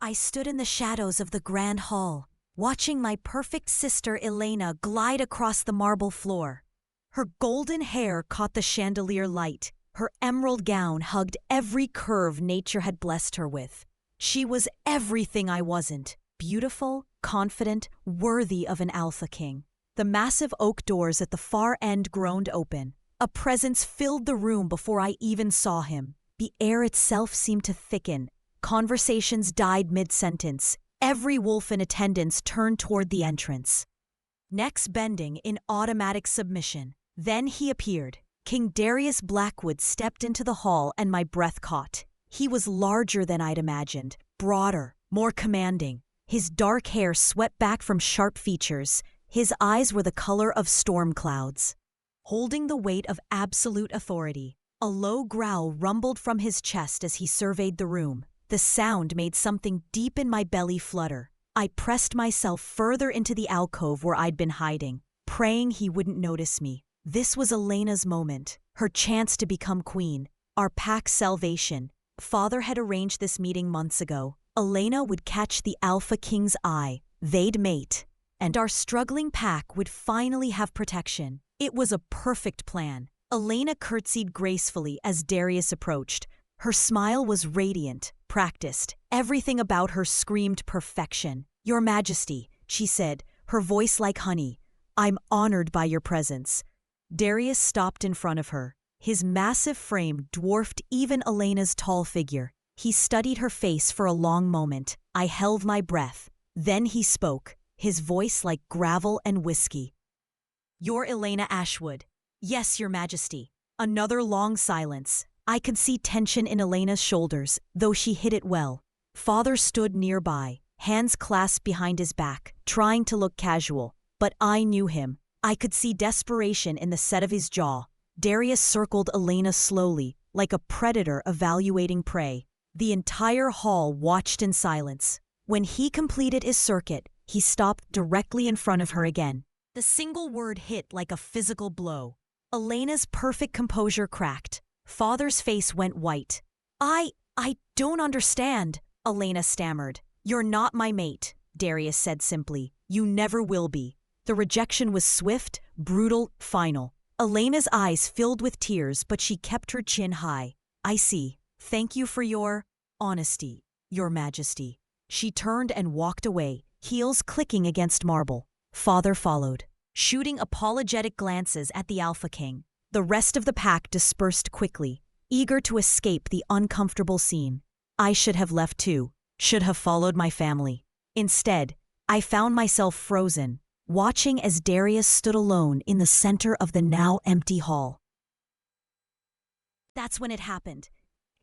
I stood in the shadows of the grand hall, watching my perfect sister Elena glide across the marble floor. Her golden hair caught the chandelier light. Her emerald gown hugged every curve nature had blessed her with. She was everything I wasn't: beautiful, confident, worthy of an alpha king. The massive oak doors at the far end groaned open. A presence filled the room before I even saw him. The air itself seemed to thicken. Conversations died mid-sentence. Every wolf in attendance turned toward the entrance, necks bending in automatic submission. Then he appeared. King Darius Blackwood stepped into the hall and my breath caught. He was larger than I'd imagined, broader, more commanding. His dark hair swept back from sharp features. His eyes were the color of storm clouds. Holding the weight of absolute authority, a low growl rumbled from his chest as he surveyed the room. The sound made something deep in my belly flutter. I pressed myself further into the alcove where I'd been hiding, praying he wouldn't notice me. This was Elena's moment, her chance to become queen, our pack's salvation. Father had arranged this meeting months ago. Elena would catch the Alpha King's eye, they'd mate, and our struggling pack would finally have protection. It was a perfect plan. Elena curtsied gracefully as Darius approached. Her smile was radiant, practiced. Everything about her screamed perfection. "Your Majesty," she said, her voice like honey, "I'm honored by your presence." Darius stopped in front of her. His massive frame dwarfed even Elena's tall figure. He studied her face for a long moment. I held my breath. Then he spoke, his voice like gravel and whiskey. "You're Elena Ashwood." "Yes, Your Majesty." Another long silence. I could see tension in Elena's shoulders, though she hid it well. Father stood nearby, hands clasped behind his back, trying to look casual. But I knew him. I could see desperation in the set of his jaw. Darius circled Elena slowly, like a predator evaluating prey. The entire hall watched in silence. When he completed his circuit, he stopped directly in front of her again. The single word hit like a physical blow. Elena's perfect composure cracked. Father's face went white. I don't understand," Elena stammered. "You're not my mate," Darius said simply. "You never will be." The rejection was swift, brutal, final. Elena's eyes filled with tears, but she kept her chin high. "I see. Thank you for your honesty, Your Majesty." She turned and walked away, heels clicking against marble. Father followed, shooting apologetic glances at the Alpha King. The rest of the pack dispersed quickly, eager to escape the uncomfortable scene. I should have left too, should have followed my family. Instead, I found myself frozen, watching as Darius stood alone in the center of the now empty hall. That's when it happened.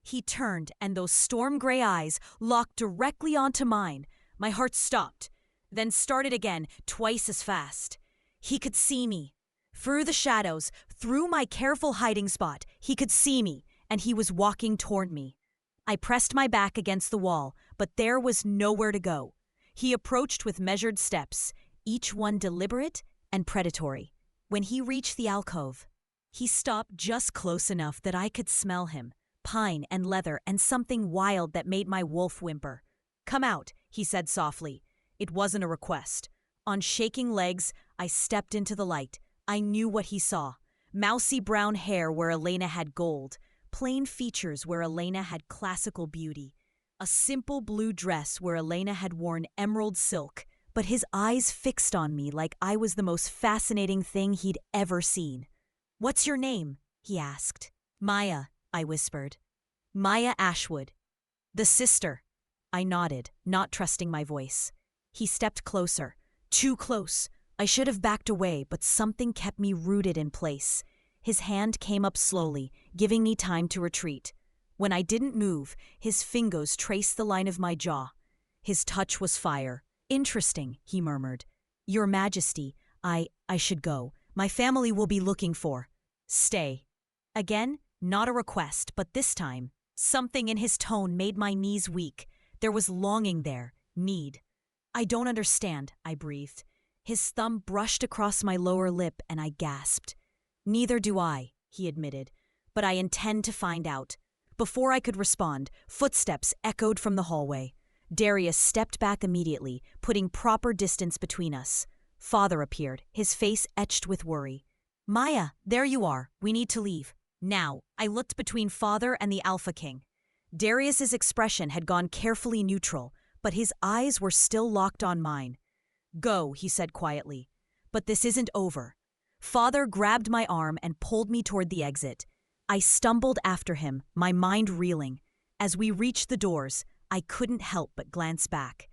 He turned, and those storm-gray eyes locked directly onto mine. My heart stopped, then started again, twice as fast. He could see me. Through the shadows, through my careful hiding spot, he could see me, and he was walking toward me. I pressed my back against the wall, but there was nowhere to go. He approached with measured steps, each one deliberate and predatory. When he reached the alcove, he stopped just close enough that I could smell him, pine and leather and something wild that made my wolf whimper. "Come out," he said softly. It wasn't a request. On shaking legs, I stepped into the light. I knew what he saw. Mousy brown hair where Elena had gold. Plain features where Elena had classical beauty. A simple blue dress where Elena had worn emerald silk. But his eyes fixed on me like I was the most fascinating thing he'd ever seen. "What's your name?" he asked. "Maya," I whispered. "Maya Ashwood." "The sister." I nodded, not trusting my voice. He stepped closer. Too close. I should have backed away, but something kept me rooted in place. His hand came up slowly, giving me time to retreat. When I didn't move, his fingers traced the line of my jaw. His touch was fire. "Interesting," he murmured. "Your Majesty, I should go. My family will be looking for." "Stay." Again, not a request, but this time, something in his tone made my knees weak. There was longing there, need. "I don't understand," I breathed. His thumb brushed across my lower lip and I gasped. "Neither do I," he admitted, "but I intend to find out." Before I could respond, footsteps echoed from the hallway. Darius stepped back immediately, putting proper distance between us. Father appeared, his face etched with worry. Maya, there you are. We need to leave. Now, I looked between Father and the Alpha King. Darius's expression had gone carefully neutral, but his eyes were still locked on mine. Go, he said quietly. But this isn't over. Father grabbed my arm and pulled me toward the exit. I stumbled after him, my mind reeling. As we reached the doors, I couldn't help but glance back.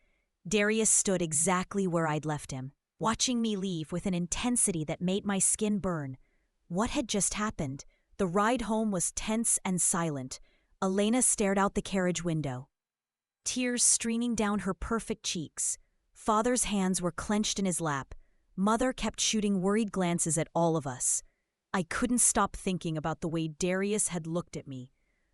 Darius stood exactly where I'd left him, watching me leave with an intensity that made my skin burn. What had just happened? The ride home was tense and silent. Elena stared out the carriage window, tears streaming down her perfect cheeks. Father's hands were clenched in his lap. Mother kept shooting worried glances at all of us. I couldn't stop thinking about the way Darius had looked at me,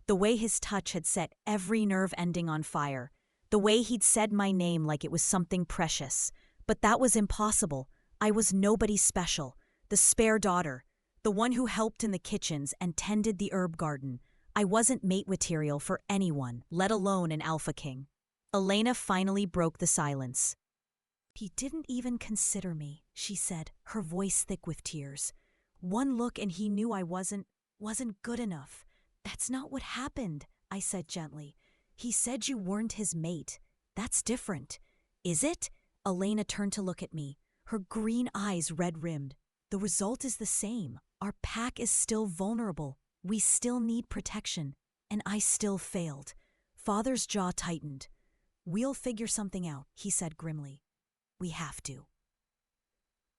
the way his touch had set every nerve ending on fire, the way he'd said my name like it was something precious. But that was impossible. I was nobody special, the spare daughter, the one who helped in the kitchens and tended the herb garden. I wasn't mate material for anyone, let alone an Alpha King. Elena finally broke the silence. He didn't even consider me, she said, her voice thick with tears. One look and he knew I wasn't good enough. That's not what happened, I said gently. He said you weren't his mate. That's different. Is it? Elena turned to look at me, her green eyes red-rimmed. The result is the same. Our pack is still vulnerable. We still need protection. And I still failed. Father's jaw tightened. We'll figure something out, he said grimly. We have to.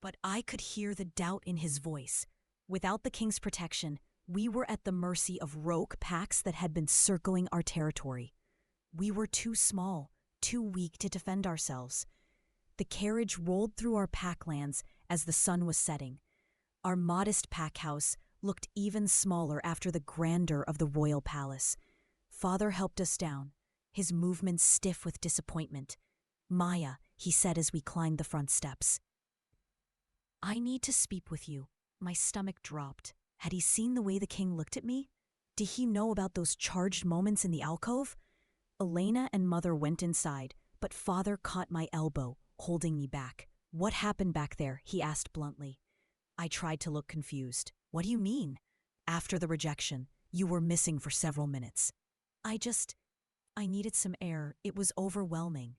But I could hear the doubt in his voice. Without the king's protection, we were at the mercy of rogue packs that had been circling our territory. We were too small, too weak to defend ourselves. The carriage rolled through our packlands as the sun was setting. Our modest pack house looked even smaller after the grandeur of the royal palace. Father helped us down, his movements stiff with disappointment. Maya, he said as we climbed the front steps. I need to speak with you. My stomach dropped. Had he seen the way the king looked at me? Did he know about those charged moments in the alcove? Elena and Mother went inside, but Father caught my elbow, holding me back. What happened back there? He asked bluntly. I tried to look confused. What do you mean? After the rejection, you were missing for several minutes. I needed some air. It was overwhelming.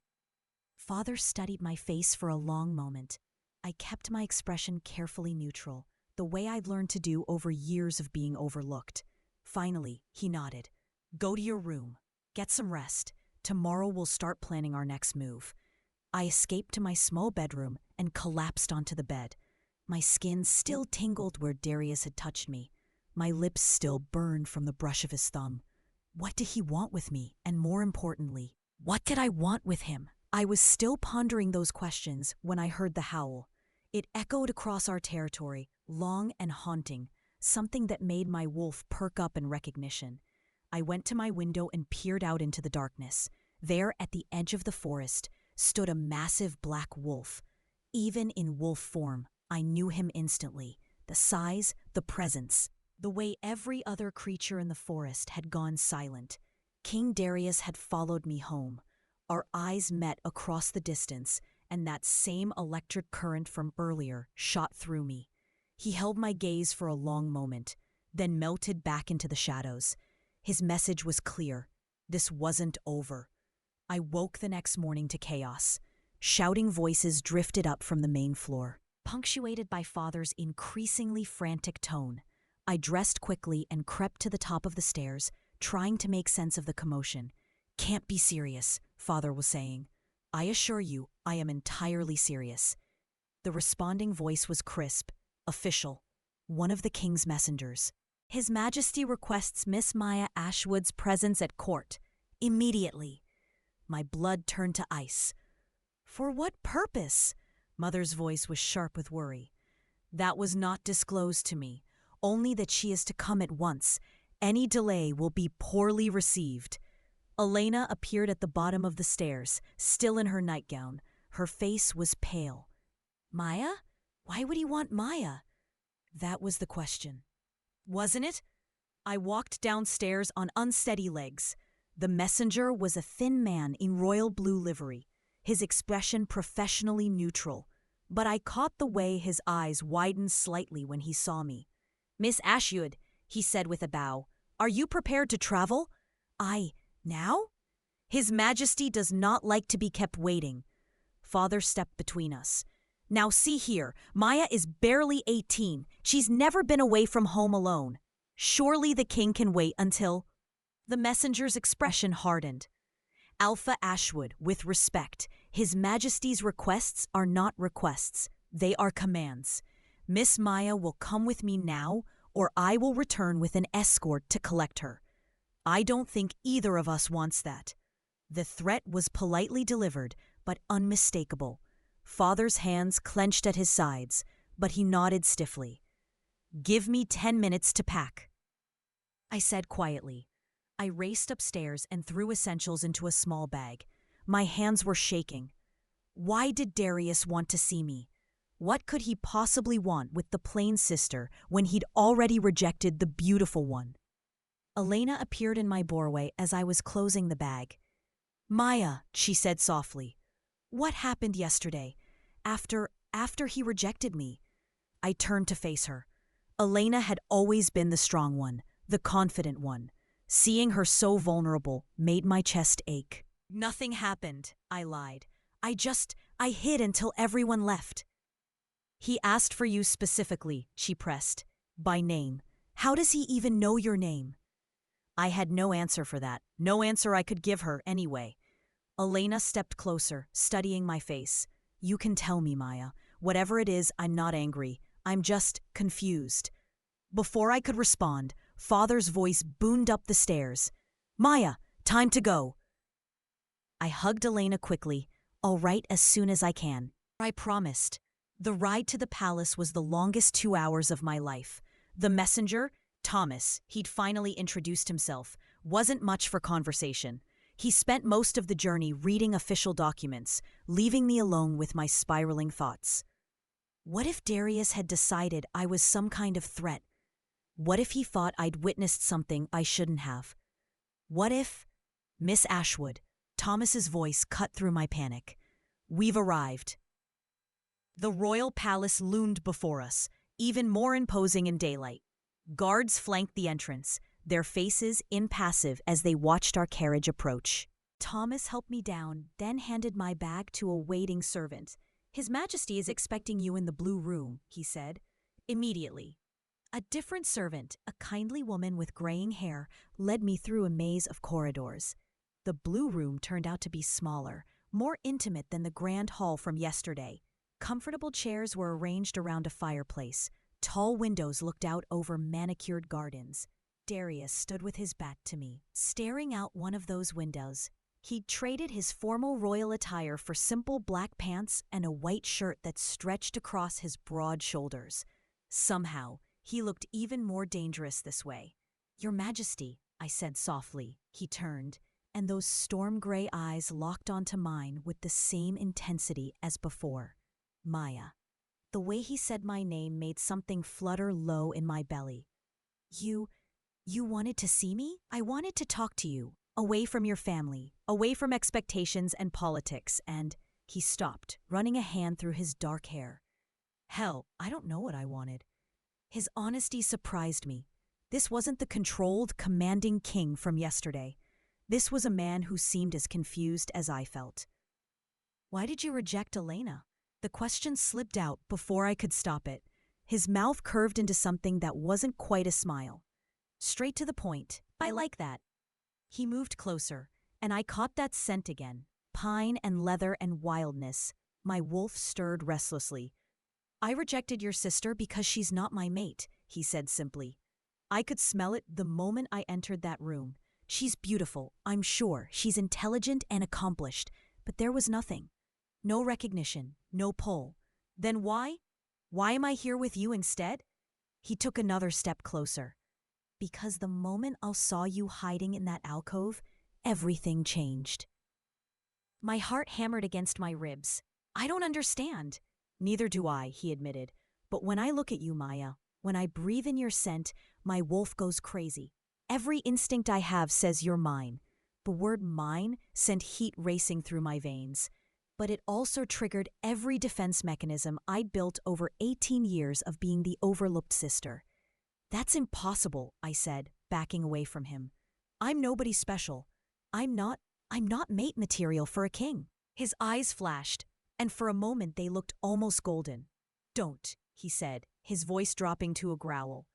Father studied my face for a long moment. I kept my expression carefully neutral, the way I'd learned to do over years of being overlooked. Finally, he nodded. Go to your room. Get some rest. Tomorrow we'll start planning our next move. I escaped to my small bedroom and collapsed onto the bed. My skin still tingled where Darius had touched me. My lips still burned from the brush of his thumb. What did he want with me? And more importantly, what did I want with him? I was still pondering those questions when I heard the howl. It echoed across our territory, long and haunting, something that made my wolf perk up in recognition. I went to my window and peered out into the darkness. There, at the edge of the forest, stood a massive black wolf. Even in wolf form, I knew him instantly. The size, the presence, the way every other creature in the forest had gone silent. King Darius had followed me home. Our eyes met across the distance, and that same electric current from earlier shot through me. He held my gaze for a long moment, then melted back into the shadows. His message was clear. This wasn't over. I woke the next morning to chaos. Shouting voices drifted up from the main floor, punctuated by Father's increasingly frantic tone. I dressed quickly and crept to the top of the stairs, trying to make sense of the commotion. Can't be serious, Father was saying. I assure you, I am entirely serious. The responding voice was crisp, official, one of the king's messengers. His Majesty requests Miss Maya Ashwood's presence at court, immediately. My blood turned to ice. For what purpose? Mother's voice was sharp with worry. That was not disclosed to me, only that she is to come at once. Any delay will be poorly received. Elena appeared at the bottom of the stairs, still in her nightgown. Her face was pale. Maya? Why would he want Maya? That was the question. Wasn't it? I walked downstairs on unsteady legs. The messenger was a thin man in royal blue livery, his expression professionally neutral, but I caught the way his eyes widened slightly when he saw me. "Miss Ashwood," he said with a bow, "are you prepared to travel?" Now? His Majesty does not like to be kept waiting. Father stepped between us. "Now see here, Maya is barely 18. She's never been away from home alone. Surely the king can wait until—" The messenger's expression hardened. "Alpha Ashwood, with respect, His Majesty's requests are not requests. They are commands. Miss Maya will come with me now, or I will return with an escort to collect her. I don't think either of us wants that." The threat was politely delivered, but unmistakable. Father's hands clenched at his sides, but he nodded stiffly. "Give me 10 minutes to pack," I said quietly. I raced upstairs and threw essentials into a small bag. My hands were shaking. Why did Darius want to see me? What could he possibly want with the plain sister when he'd already rejected the beautiful one? Elena appeared in my doorway as I was closing the bag. "Maya," she said softly, "what happened yesterday, after he rejected me?" I turned to face her. Elena had always been the strong one, the confident one. Seeing her so vulnerable made my chest ache. "Nothing happened," I lied. I hid until everyone left." "He asked for you specifically," she pressed. "By name. How does he even know your name?" I had no answer for that, no answer I could give her anyway. Elena stepped closer, studying my face. "You can tell me, Maya. Whatever it is, I'm not angry. I'm just confused." Before I could respond, Father's voice boomed up the stairs. "Maya, time to go." I hugged Elena quickly. "I'll write as soon as I can. I promised." The ride to the palace was the longest 2 hours of my life. The messenger, Thomas, he'd finally introduced himself, wasn't much for conversation. He spent most of the journey reading official documents, leaving me alone with my spiraling thoughts. What if Darius had decided I was some kind of threat? What if he thought I'd witnessed something I shouldn't have? What if— "Miss Ashwood," Thomas's voice cut through my panic. "We've arrived." The royal palace loomed before us, even more imposing in daylight. Guards flanked the entrance, their faces impassive as they watched our carriage approach. Thomas helped me down, then handed my bag to a waiting servant. "His Majesty is expecting you in the blue room," he said. Immediately, a different servant, a kindly woman with graying hair, led me through a maze of corridors. The blue room turned out to be smaller, more intimate than the grand hall from yesterday. Comfortable chairs were arranged around a fireplace. Tall windows looked out over manicured gardens. Darius stood with his back to me, staring out one of those windows. He'd traded his formal royal attire for simple black pants and a white shirt that stretched across his broad shoulders. Somehow, he looked even more dangerous this way. "Your Majesty," I said softly. He turned, and those storm-gray eyes locked onto mine with the same intensity as before. "Maya." The way he said my name made something flutter low in my belly. You wanted to see me? I wanted to talk to you, away from your family, away from expectations and politics," and he stopped, running a hand through his dark hair. Hell, I don't know what I wanted. His honesty surprised me. This wasn't the controlled, commanding king from yesterday. This was a man who seemed as confused as I felt. "Why did you reject Elena?" The question slipped out before I could stop it. His mouth curved into something that wasn't quite a smile. Straight to the point. "I like that." He moved closer, and I caught that scent again. Pine and leather and wildness. My wolf stirred restlessly. "I rejected your sister because she's not my mate," he said simply. I could smell it the moment I entered that room. She's beautiful, I'm sure. She's intelligent and accomplished. But there was nothing. No recognition, no pull. Then why? Why am I here with you instead? He took another step closer. "Because the moment I saw you hiding in that alcove, everything changed." My heart hammered against my ribs. "I don't understand." "Neither do I," he admitted. "But when I look at you, Maya, when I breathe in your scent, my wolf goes crazy. Every instinct I have says you're mine. The word mine sent heat racing through my veins, but it also triggered every defense mechanism I'd built over 18 years of being the overlooked sister. That's impossible, I said, backing away from him. I'm nobody special. I'm not mate material for a king. His eyes flashed, and for a moment they looked almost golden. Don't, he said, his voice dropping to a growl.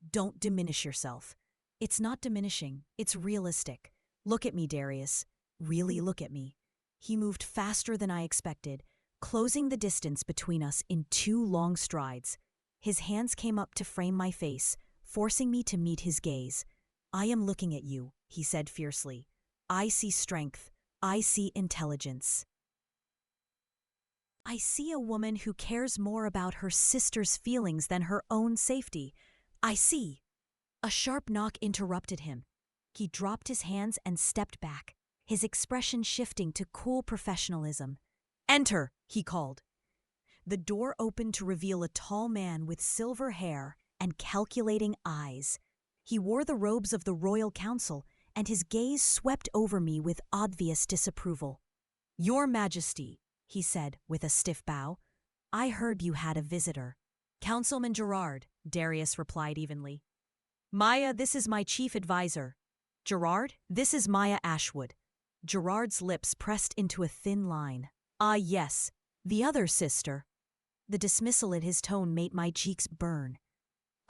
Don't diminish yourself. It's not diminishing, it's realistic. Look at me, Darius. Really look at me. He moved faster than I expected, closing the distance between us in 2 long strides. His hands came up to frame my face, forcing me to meet his gaze. I am looking at you, he said fiercely. I see strength. I see intelligence. I see a woman who cares more about her sister's feelings than her own safety. I see. A sharp knock interrupted him. He dropped his hands and stepped back, his expression shifting to cool professionalism. Enter, he called. The door opened to reveal a tall man with silver hair and calculating eyes. He wore the robes of the royal council, and his gaze swept over me with obvious disapproval. Your Majesty, he said with a stiff bow, I heard you had a visitor. Councilman Gerard, Darius replied evenly. Maya, this is my chief advisor. Gerard, this is Maya Ashwood. Gerard's lips pressed into a thin line. Ah, yes, the other sister. The dismissal in his tone made my cheeks burn.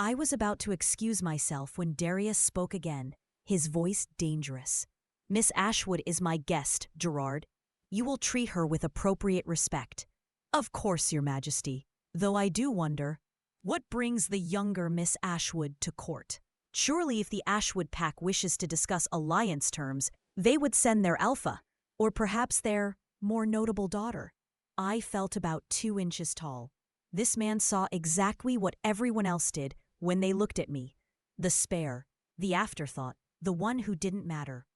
I was about to excuse myself when Darius spoke again, his voice dangerous. Miss Ashwood is my guest, Gerard. You will treat her with appropriate respect. Of course, Your Majesty. Though I do wonder, what brings the younger Miss Ashwood to court? Surely if the Ashwood pack wishes to discuss alliance terms, they would send their alpha, or perhaps their more notable daughter. I felt about 2 inches tall. This man saw exactly what everyone else did when they looked at me. The spare, the afterthought, the one who didn't matter.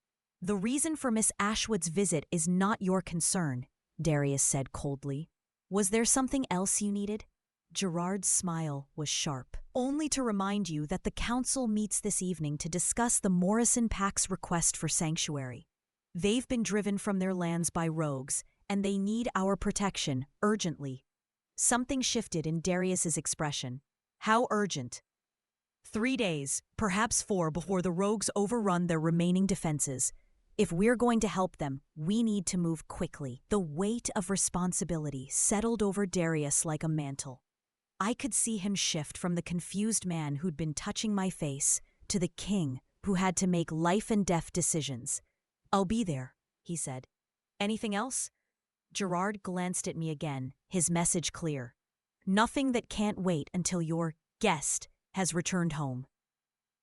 The reason for Miss Ashwood's visit is not your concern, Darius said coldly. Was there something else you needed? Gerard's smile was sharp. Only to remind you that the council meets this evening to discuss the Morrison Pack's request for sanctuary. They've been driven from their lands by rogues, and they need our protection urgently. Something shifted in Darius's expression. How urgent? 3 days, perhaps 4, before the rogues overrun their remaining defenses. If we're going to help them, we need to move quickly. The weight of responsibility settled over Darius like a mantle. I could see him shift from the confused man who'd been touching my face to the king who had to make life and death decisions. I'll be there, he said. Anything else? Gerard glanced at me again, his message clear. Nothing that can't wait until your guest has returned home.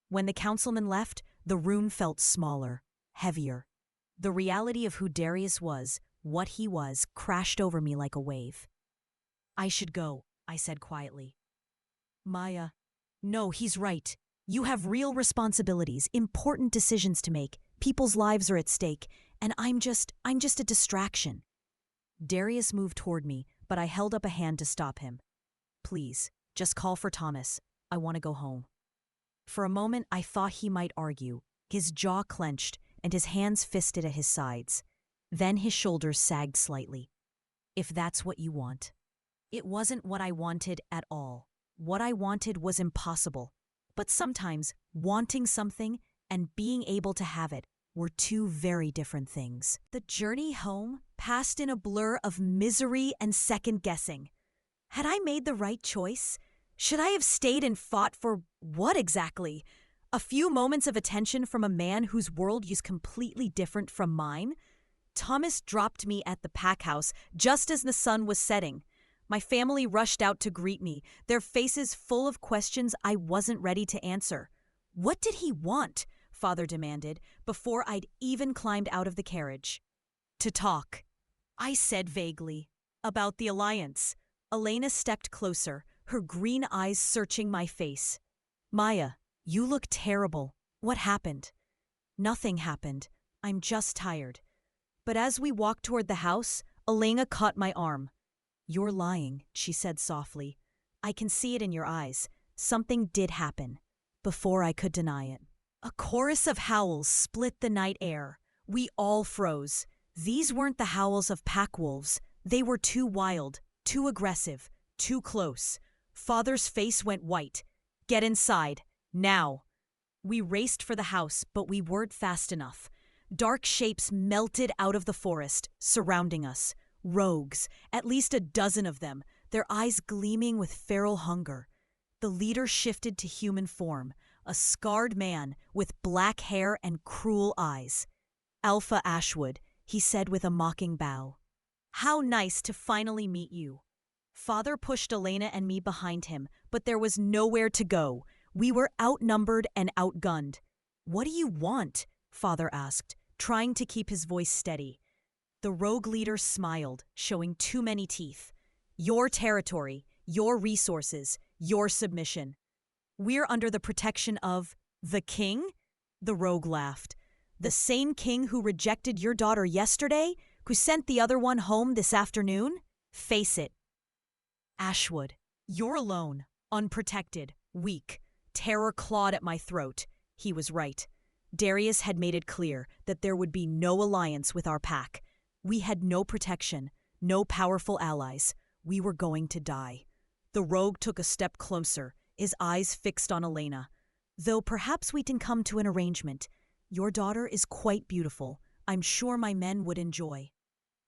When the councilman left, the room felt smaller, heavier. The reality of who Darius was, what he was, crashed over me like a wave. I should go, I said quietly. Maya. No, he's right. You have real responsibilities, important decisions to make. People's lives are at stake, and I'm just a distraction. Darius moved toward me, but I held up a hand to stop him. Please, just call for Thomas. I want to go home. For a moment, I thought he might argue. His jaw clenched, and his hands fisted at his sides. Then his shoulders sagged slightly. If that's what you want. It wasn't what I wanted at all. What I wanted was impossible. But sometimes, wanting something and being able to have it were 2 very different things. The journey home passed in a blur of misery and second-guessing. Had I made the right choice? Should I have stayed and fought for what exactly? A few moments of attention from a man whose world is completely different from mine? Thomas dropped me at the pack house just as the sun was setting. My family rushed out to greet me, their faces full of questions I wasn't ready to answer. What did he want? Father demanded, before I'd even climbed out of the carriage. To talk, I said vaguely. About the alliance. Elena stepped closer, her green eyes searching my face. Maya, you look terrible. What happened? Nothing happened. I'm just tired. But as we walked toward the house, Elena caught my arm. You're lying, she said softly. I can see it in your eyes. Something did happen. Before I could deny it. A chorus of howls split the night air. We all froze. These weren't the howls of pack wolves. They were too wild, too aggressive, too close. Father's face went white. "Get inside, now." We raced for the house, but we weren't fast enough. Dark shapes melted out of the forest, surrounding us. Rogues, at least a dozen of them, their eyes gleaming with feral hunger. The leader shifted to human form, a scarred man with black hair and cruel eyes. "Alpha Ashwood," he said with a mocking bow. "How nice to finally meet you." Father pushed Elena and me behind him, but there was nowhere to go. We were outnumbered and outgunned. "What do you want?" Father asked, trying to keep his voice steady. The rogue leader smiled, showing too many teeth. "Your territory, your resources, your submission. We're under the protection of the king?" The rogue laughed. "The same king who rejected your daughter yesterday, who sent the other one home this afternoon? Face it. Ashwood, you're alone, unprotected, weak. Terror clawed at my throat." He was right. Darius had made it clear that there would be no alliance with our pack. We had no protection, no powerful allies. We were going to die. The rogue took a step closer, his eyes fixed on Elena. "Though perhaps we can come to an arrangement. Your daughter is quite beautiful. I'm sure my men would enjoy."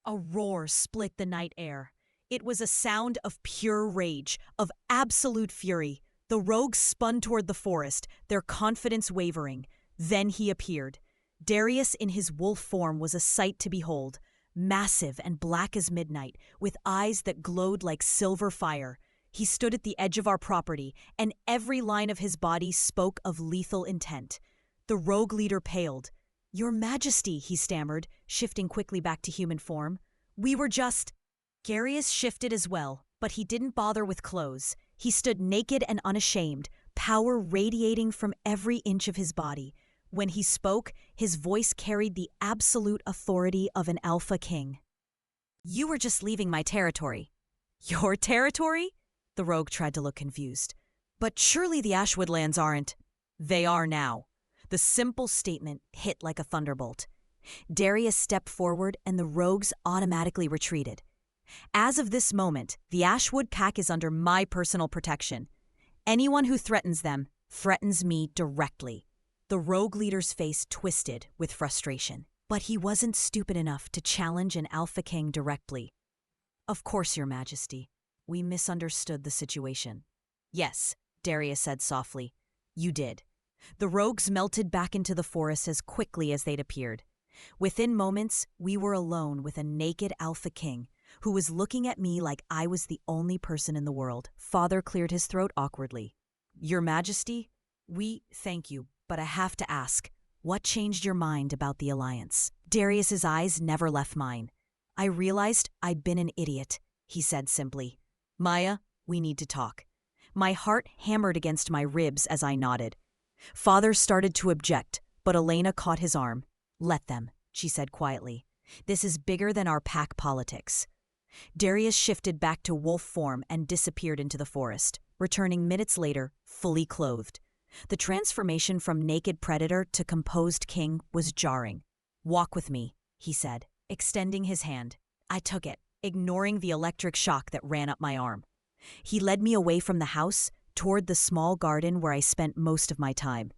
A roar split the night air. It was a sound of pure rage, of absolute fury. The rogues spun toward the forest, their confidence wavering. Then he appeared. Darius in his wolf form was a sight to behold, massive and black as midnight, with eyes that glowed like silver fire. He stood at the edge of our property, and every line of his body spoke of lethal intent. The rogue leader paled. "Your Majesty," he stammered, shifting quickly back to human form. "We were just—" Darius shifted as well, but he didn't bother with clothes. He stood naked and unashamed, power radiating from every inch of his body. When he spoke, his voice carried the absolute authority of an alpha king. "You were just leaving my territory." "Your territory?" The rogue tried to look confused. "But surely the Ashwood lands aren't—" "They are now." The simple statement hit like a thunderbolt. Darius stepped forward and the rogues automatically retreated. "As of this moment, the Ashwood pack is under my personal protection. Anyone who threatens them threatens me directly." The rogue leader's face twisted with frustration. But he wasn't stupid enough to challenge an alpha king directly. "Of course, Your Majesty. We misunderstood the situation." "Yes," Darius said softly. "You did." The rogues melted back into the forest as quickly as they'd appeared. Within moments, we were alone with a naked alpha king who was looking at me like I was the only person in the world. Father cleared his throat awkwardly. "Your Majesty, thank you, but I have to ask, what changed your mind about the alliance?" Darius's eyes never left mine. "I realized I'd been an idiot," he said simply. "Maya, we need to talk." My heart hammered against my ribs as I nodded. Father started to object, but Elena caught his arm. "Let them," she said quietly. "This is bigger than our pack politics." Darius shifted back to wolf form and disappeared into the forest, returning minutes later, fully clothed. The transformation from naked predator to composed king was jarring. "Walk with me," he said, extending his hand. I took it, ignoring the electric shock that ran up my arm. He led me away from the house, toward the small garden where I spent most of my time.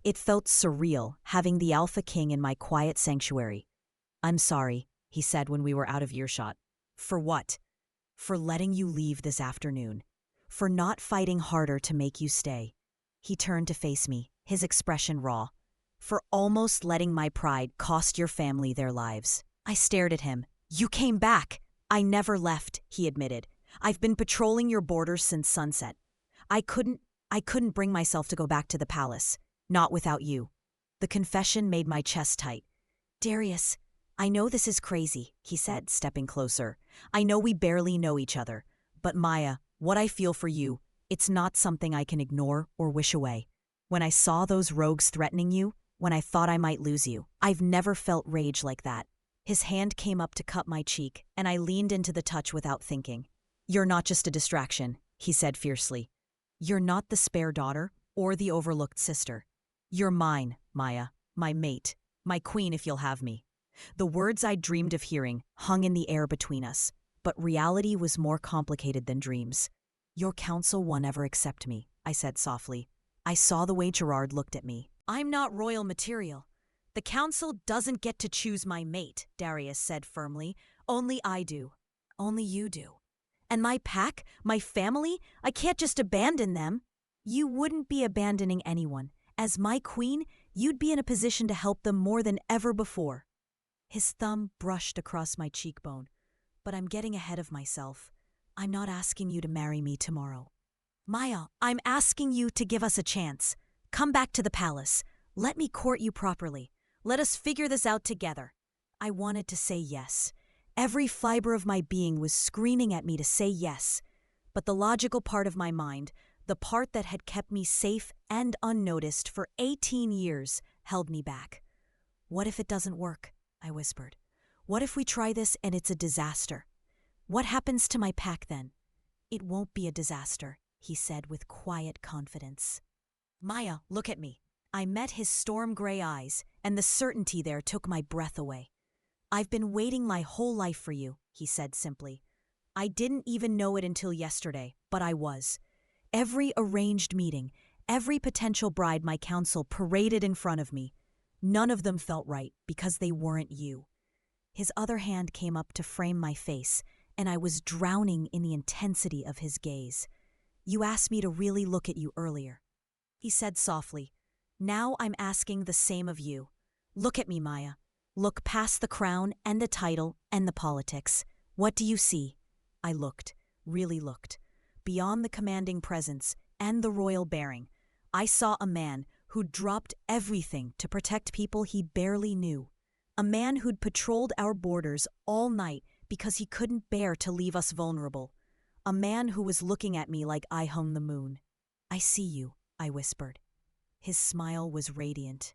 It felt surreal, having the Alpha King in my quiet sanctuary. "I'm sorry," he said when we were out of earshot. "For what?" "For letting you leave this afternoon. For not fighting harder to make you stay." He turned to face me, his expression raw. "For almost letting my pride cost your family their lives." I stared at him. "You came back." "I never left," he admitted. "I've been patrolling your borders since sunset. I couldn't bring myself to go back to the palace. Not without you." The confession made my chest tight. "Darius, I know this is crazy," he said, stepping closer. "I know we barely know each other. But Maya, what I feel for you, it's not something I can ignore or wish away. When I saw those rogues threatening you, when I thought I might lose you, I've never felt rage like that." His hand came up to cup my cheek, and I leaned into the touch without thinking. "You're not just a distraction," he said fiercely. "You're not the spare daughter or the overlooked sister. You're mine, Maya, my mate, my queen if you'll have me." The words I'd dreamed of hearing hung in the air between us, but reality was more complicated than dreams. "Your counsel won't ever accept me," I said softly. I saw the way Gerard looked at me. "I'm not royal material. The council doesn't get to choose my mate," Darius said firmly. "Only I do. Only you do. And my pack, my family, I can't just abandon them." "You wouldn't be abandoning anyone. As my queen, you'd be in a position to help them more than ever before." His thumb brushed across my cheekbone. "But I'm getting ahead of myself. I'm not asking you to marry me tomorrow. Maya, I'm asking you to give us a chance. Come back to the palace. Let me court you properly. Let us figure this out together." I wanted to say yes. Every fiber of my being was screaming at me to say yes. But the logical part of my mind, the part that had kept me safe and unnoticed for 18 years, held me back. "What if it doesn't work?" I whispered. "What if we try this and it's a disaster? What happens to my pack then?" "It won't be a disaster," he said with quiet confidence. "Maya, look at me." I met his storm-gray eyes, and the certainty there took my breath away. "I've been waiting my whole life for you," he said simply. "I didn't even know it until yesterday, but I was. Every arranged meeting, every potential bride my council paraded in front of me, none of them felt right because they weren't you." His other hand came up to frame my face, and I was drowning in the intensity of his gaze. "You asked me to really look at you earlier," he said softly. "Now I'm asking the same of you. Look at me, Maya. Look past the crown and the title and the politics. What do you see?" I looked, really looked. Beyond the commanding presence and the royal bearing, I saw a man who'd dropped everything to protect people he barely knew. A man who'd patrolled our borders all night because he couldn't bear to leave us vulnerable. A man who was looking at me like I hung the moon. "I see you," I whispered. His smile was radiant.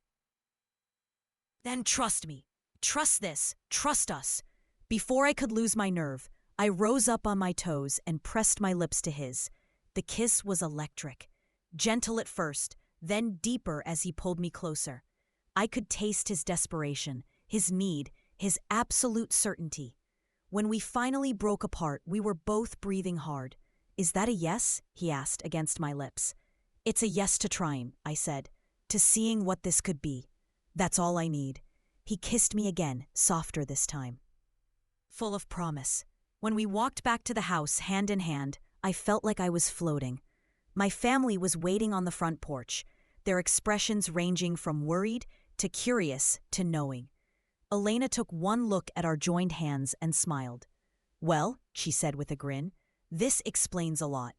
"Then trust me. Trust this. Trust us." Before I could lose my nerve, I rose up on my toes and pressed my lips to his. The kiss was electric. Gentle at first, then deeper as he pulled me closer. I could taste his desperation, his need, his absolute certainty. When we finally broke apart, we were both breathing hard. "Is that a yes?" he asked against my lips. "It's a yes to trying," I said, "to seeing what this could be. That's all I need." He kissed me again, softer this time. Full of promise. When we walked back to the house hand in hand, I felt like I was floating. My family was waiting on the front porch, their expressions ranging from worried to curious to knowing. Elena took one look at our joined hands and smiled. "Well," she said with a grin, "this explains a lot."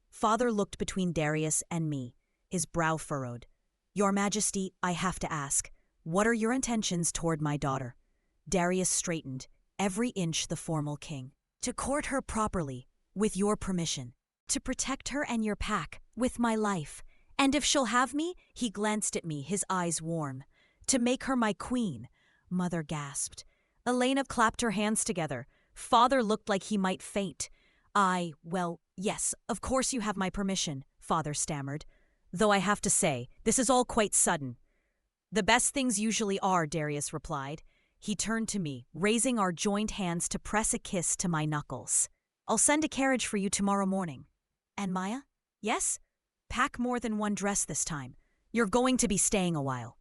Father looked between Darius and me, his brow furrowed. "Your Majesty, I have to ask, what are your intentions toward my daughter?" Darius straightened, every inch the formal king. "To court her properly, with your permission. To protect her and your pack, with my life. And if she'll have me," he glanced at me, his eyes warm. "To make her my queen." Mother gasped. Elena clapped her hands together. Father looked like he might faint. "Well, yes, of course you have my permission," Father stammered. "Though I have to say, this is all quite sudden." "The best things usually are," Darius replied. He turned to me, raising our joined hands to press a kiss to my knuckles. "I'll send a carriage for you tomorrow morning." "And Maya?" "Yes? Pack more than one dress this time. You're going to be staying a while."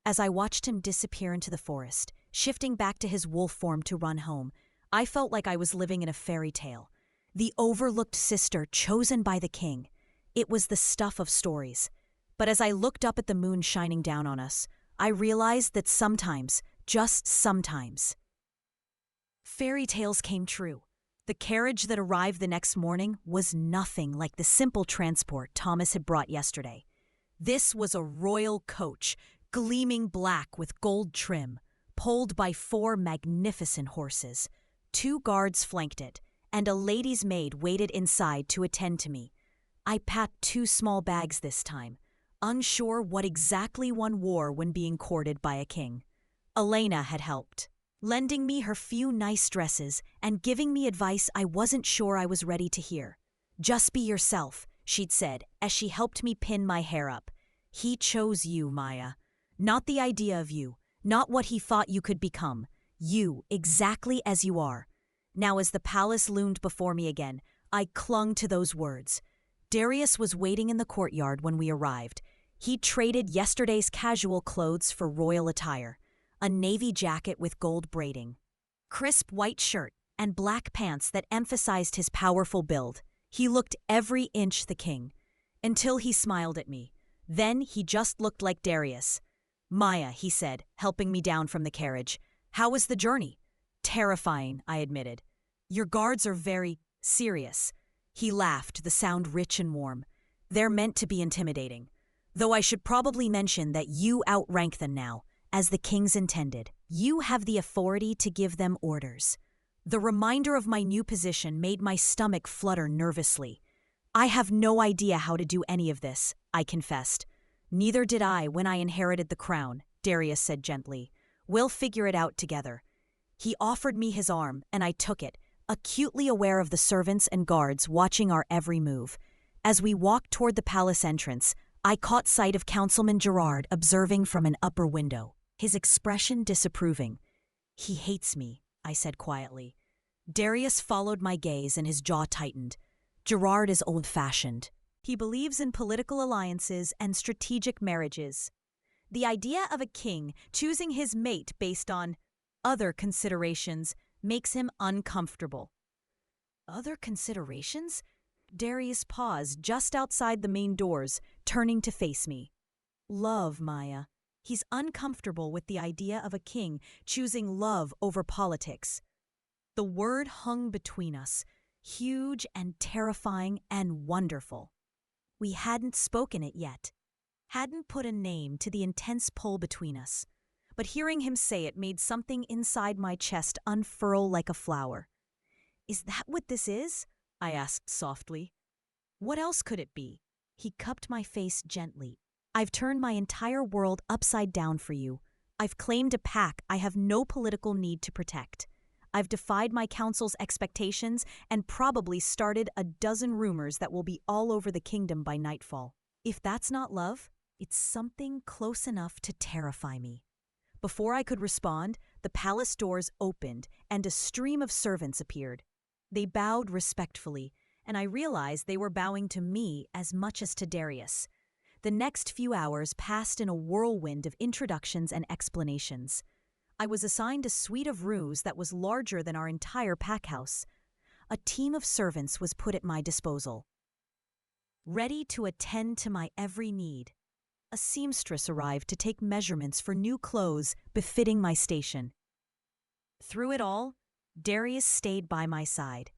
As I watched him disappear into the forest, shifting back to his wolf form to run home, I felt like I was living in a fairy tale. The overlooked sister chosen by the king. It was the stuff of stories. But as I looked up at the moon shining down on us, I realized that sometimes, just sometimes, fairy tales came true. The carriage that arrived the next morning was nothing like the simple transport Thomas had brought yesterday. This was a royal coach, gleaming black with gold trim, pulled by 4 magnificent horses. 2 guards flanked it, and a lady's maid waited inside to attend to me. I packed 2 small bags this time, unsure what exactly one wore when being courted by a king. Elena had helped, lending me her few nice dresses and giving me advice I wasn't sure I was ready to hear. "Just be yourself," she'd said as she helped me pin my hair up. "He chose you, Maya. Not the idea of you, not what he thought you could become. You, exactly as you are. Now as the palace loomed before me again, I clung to those words. Darius was waiting in the courtyard when we arrived. He traded yesterday's casual clothes for royal attire, a navy jacket with gold braiding, crisp white shirt, and black pants that emphasized his powerful build. He looked every inch the king, until he smiled at me. Then he just looked like Darius. "Maya," he said, helping me down from the carriage. "How was the journey?" "Terrifying," I admitted. "Your guards are very serious." He laughed, the sound rich and warm. "They're meant to be intimidating. Though I should probably mention that you outrank them now, as the kings intended. You have the authority to give them orders." The reminder of my new position made my stomach flutter nervously. "I have no idea how to do any of this," I confessed. "Neither did I when I inherited the crown," Darius said gently. "We'll figure it out together." He offered me his arm, and I took it, acutely aware of the servants and guards watching our every move. As we walked toward the palace entrance, I caught sight of Councilman Gerard observing from an upper window, his expression disapproving. "He hates me," I said quietly. Darius followed my gaze and his jaw tightened. "Gerard is old-fashioned. He believes in political alliances and strategic marriages. The idea of a king choosing his mate based on other considerations makes him uncomfortable." "Other considerations?" Darius paused just outside the main doors, turning to face me. "Love, Maya. He's uncomfortable with the idea of a king choosing love over politics." The word hung between us, huge and terrifying and wonderful. We hadn't spoken it yet, hadn't put a name to the intense pull between us. But hearing him say it made something inside my chest unfurl like a flower. "Is that what this is?" I asked softly. "What else could it be?" He cupped my face gently. "I've turned my entire world upside down for you. I've claimed a pack I have no political need to protect. I've defied my council's expectations and probably started a dozen rumors that will be all over the kingdom by nightfall. If that's not love, it's something close enough to terrify me." Before I could respond, the palace doors opened and a stream of servants appeared. They bowed respectfully, and I realized they were bowing to me as much as to Darius. The next few hours passed in a whirlwind of introductions and explanations. I was assigned a suite of rooms that was larger than our entire pack house. A team of servants was put at my disposal, ready to attend to my every need. A seamstress arrived to take measurements for new clothes befitting my station. Through it all, Darius stayed by my side,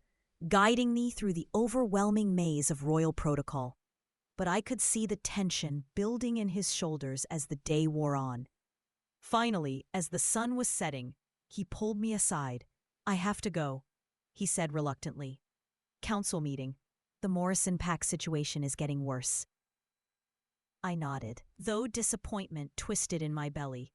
guiding me through the overwhelming maze of royal protocol. But I could see the tension building in his shoulders as the day wore on. Finally, as the sun was setting, he pulled me aside. "I have to go," he said reluctantly. "Council meeting. The Morrison pack situation is getting worse." I nodded, though disappointment twisted in my belly.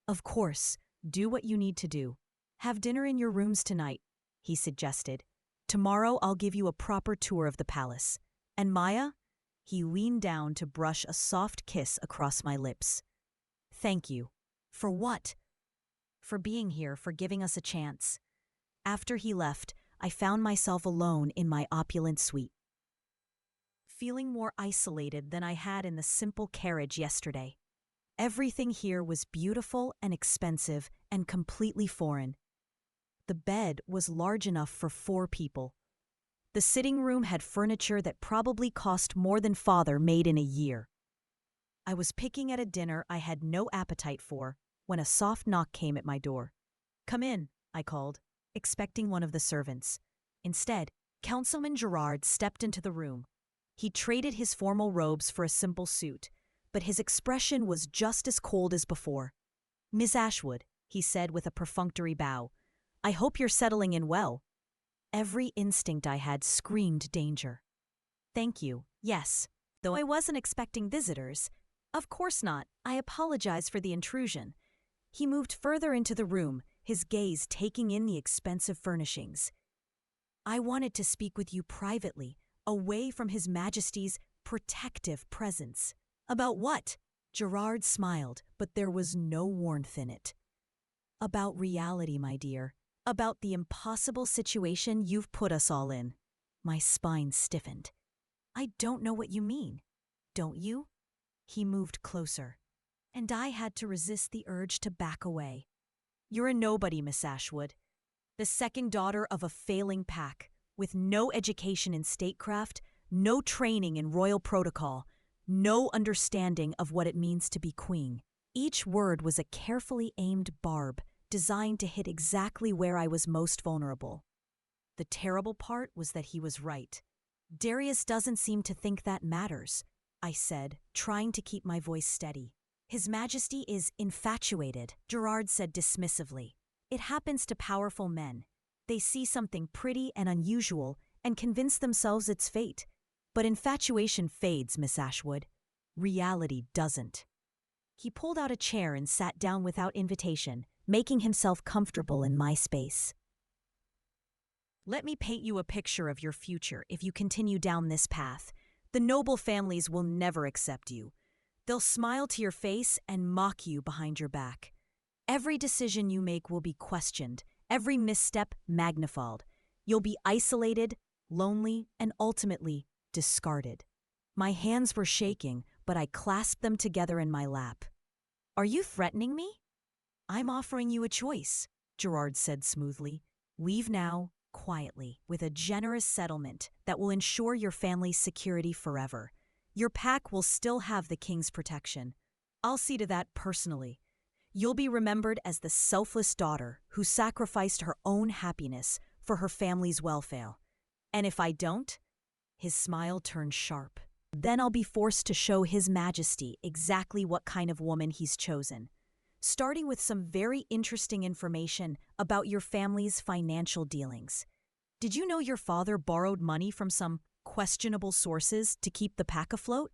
"Of course, do what you need to do. Have dinner in your rooms tonight," he suggested. "Tomorrow I'll give you a proper tour of the palace. And Maya?" He leaned down to brush a soft kiss across my lips. "Thank you." "For what?" "For being here, for giving us a chance." After he left, I found myself alone in my opulent suite, feeling more isolated than I had in the simple carriage yesterday. Everything here was beautiful and expensive and completely foreign. The bed was large enough for 4 people. The sitting room had furniture that probably cost more than Father made in a year. I was picking at a dinner I had no appetite for when a soft knock came at my door. "Come in," I called, expecting one of the servants. Instead, Councilman Gerard stepped into the room. He traded his formal robes for a simple suit, but his expression was just as cold as before. "Miss Ashwood," he said with a perfunctory bow, "I hope you're settling in well." Every instinct I had screamed danger. "Thank you, yes. Though I wasn't expecting visitors." "Of course not. I apologize for the intrusion." He moved further into the room, his gaze taking in the expensive furnishings. "I wanted to speak with you privately, away from His Majesty's protective presence." "About what?" Gerard smiled, but there was no warmth in it. About reality, my dear. About the impossible situation you've put us all in. My spine stiffened. I don't know what you mean. Don't you? He moved closer, and I had to resist the urge to back away. You're a nobody, Miss Ashwood. The second daughter of a failing pack, with no education in statecraft, no training in royal protocol, no understanding of what it means to be queen. Each word was a carefully aimed barb, designed to hit exactly where I was most vulnerable. The terrible part was that he was right. Darius doesn't seem to think that matters, I said, trying to keep my voice steady. His Majesty is infatuated, Gerard said dismissively. It happens to powerful men. They see something pretty and unusual and convince themselves it's fate. But infatuation fades, Miss Ashwood. Reality doesn't. He pulled out a chair and sat down without invitation, making himself comfortable in my space. Let me paint you a picture of your future if you continue down this path. The noble families will never accept you. They'll smile to your face and mock you behind your back. Every decision you make will be questioned, every misstep magnified. You'll be isolated, lonely, and ultimately discarded. My hands were shaking, but I clasped them together in my lap. Are you threatening me? I'm offering you a choice, Gerard said smoothly. Leave now, quietly, with a generous settlement that will ensure your family's security forever. Your pack will still have the king's protection. I'll see to that personally. You'll be remembered as the selfless daughter who sacrificed her own happiness for her family's welfare. And if I don't, his smile turned sharp. Then I'll be forced to show His Majesty exactly what kind of woman he's chosen. Starting with some very interesting information about your family's financial dealings. Did you know your father borrowed money from some questionable sources to keep the pack afloat?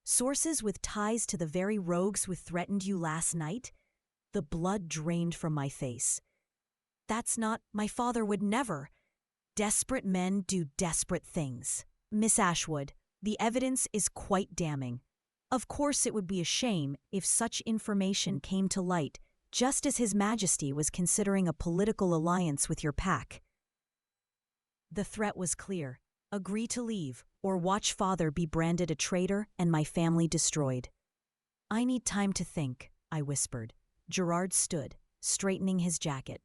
Sources with ties to the very rogues who threatened you last night? The blood drained from my face. That's not, my father would never. Desperate men do desperate things. Miss Ashwood, the evidence is quite damning. Of course it would be a shame if such information came to light just as His Majesty was considering a political alliance with your pack. The threat was clear. Agree to leave, or watch father be branded a traitor and my family destroyed. I need time to think, I whispered. Gerard stood, straightening his jacket.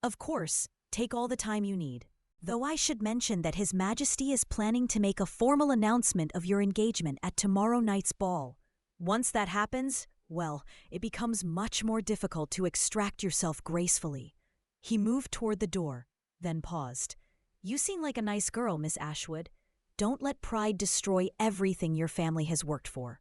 Of course, take all the time you need. Though I should mention that His Majesty is planning to make a formal announcement of your engagement at tomorrow night's ball. Once that happens, well, it becomes much more difficult to extract yourself gracefully. He moved toward the door, then paused. You seem like a nice girl, Miss Ashwood. Don't let pride destroy everything your family has worked for.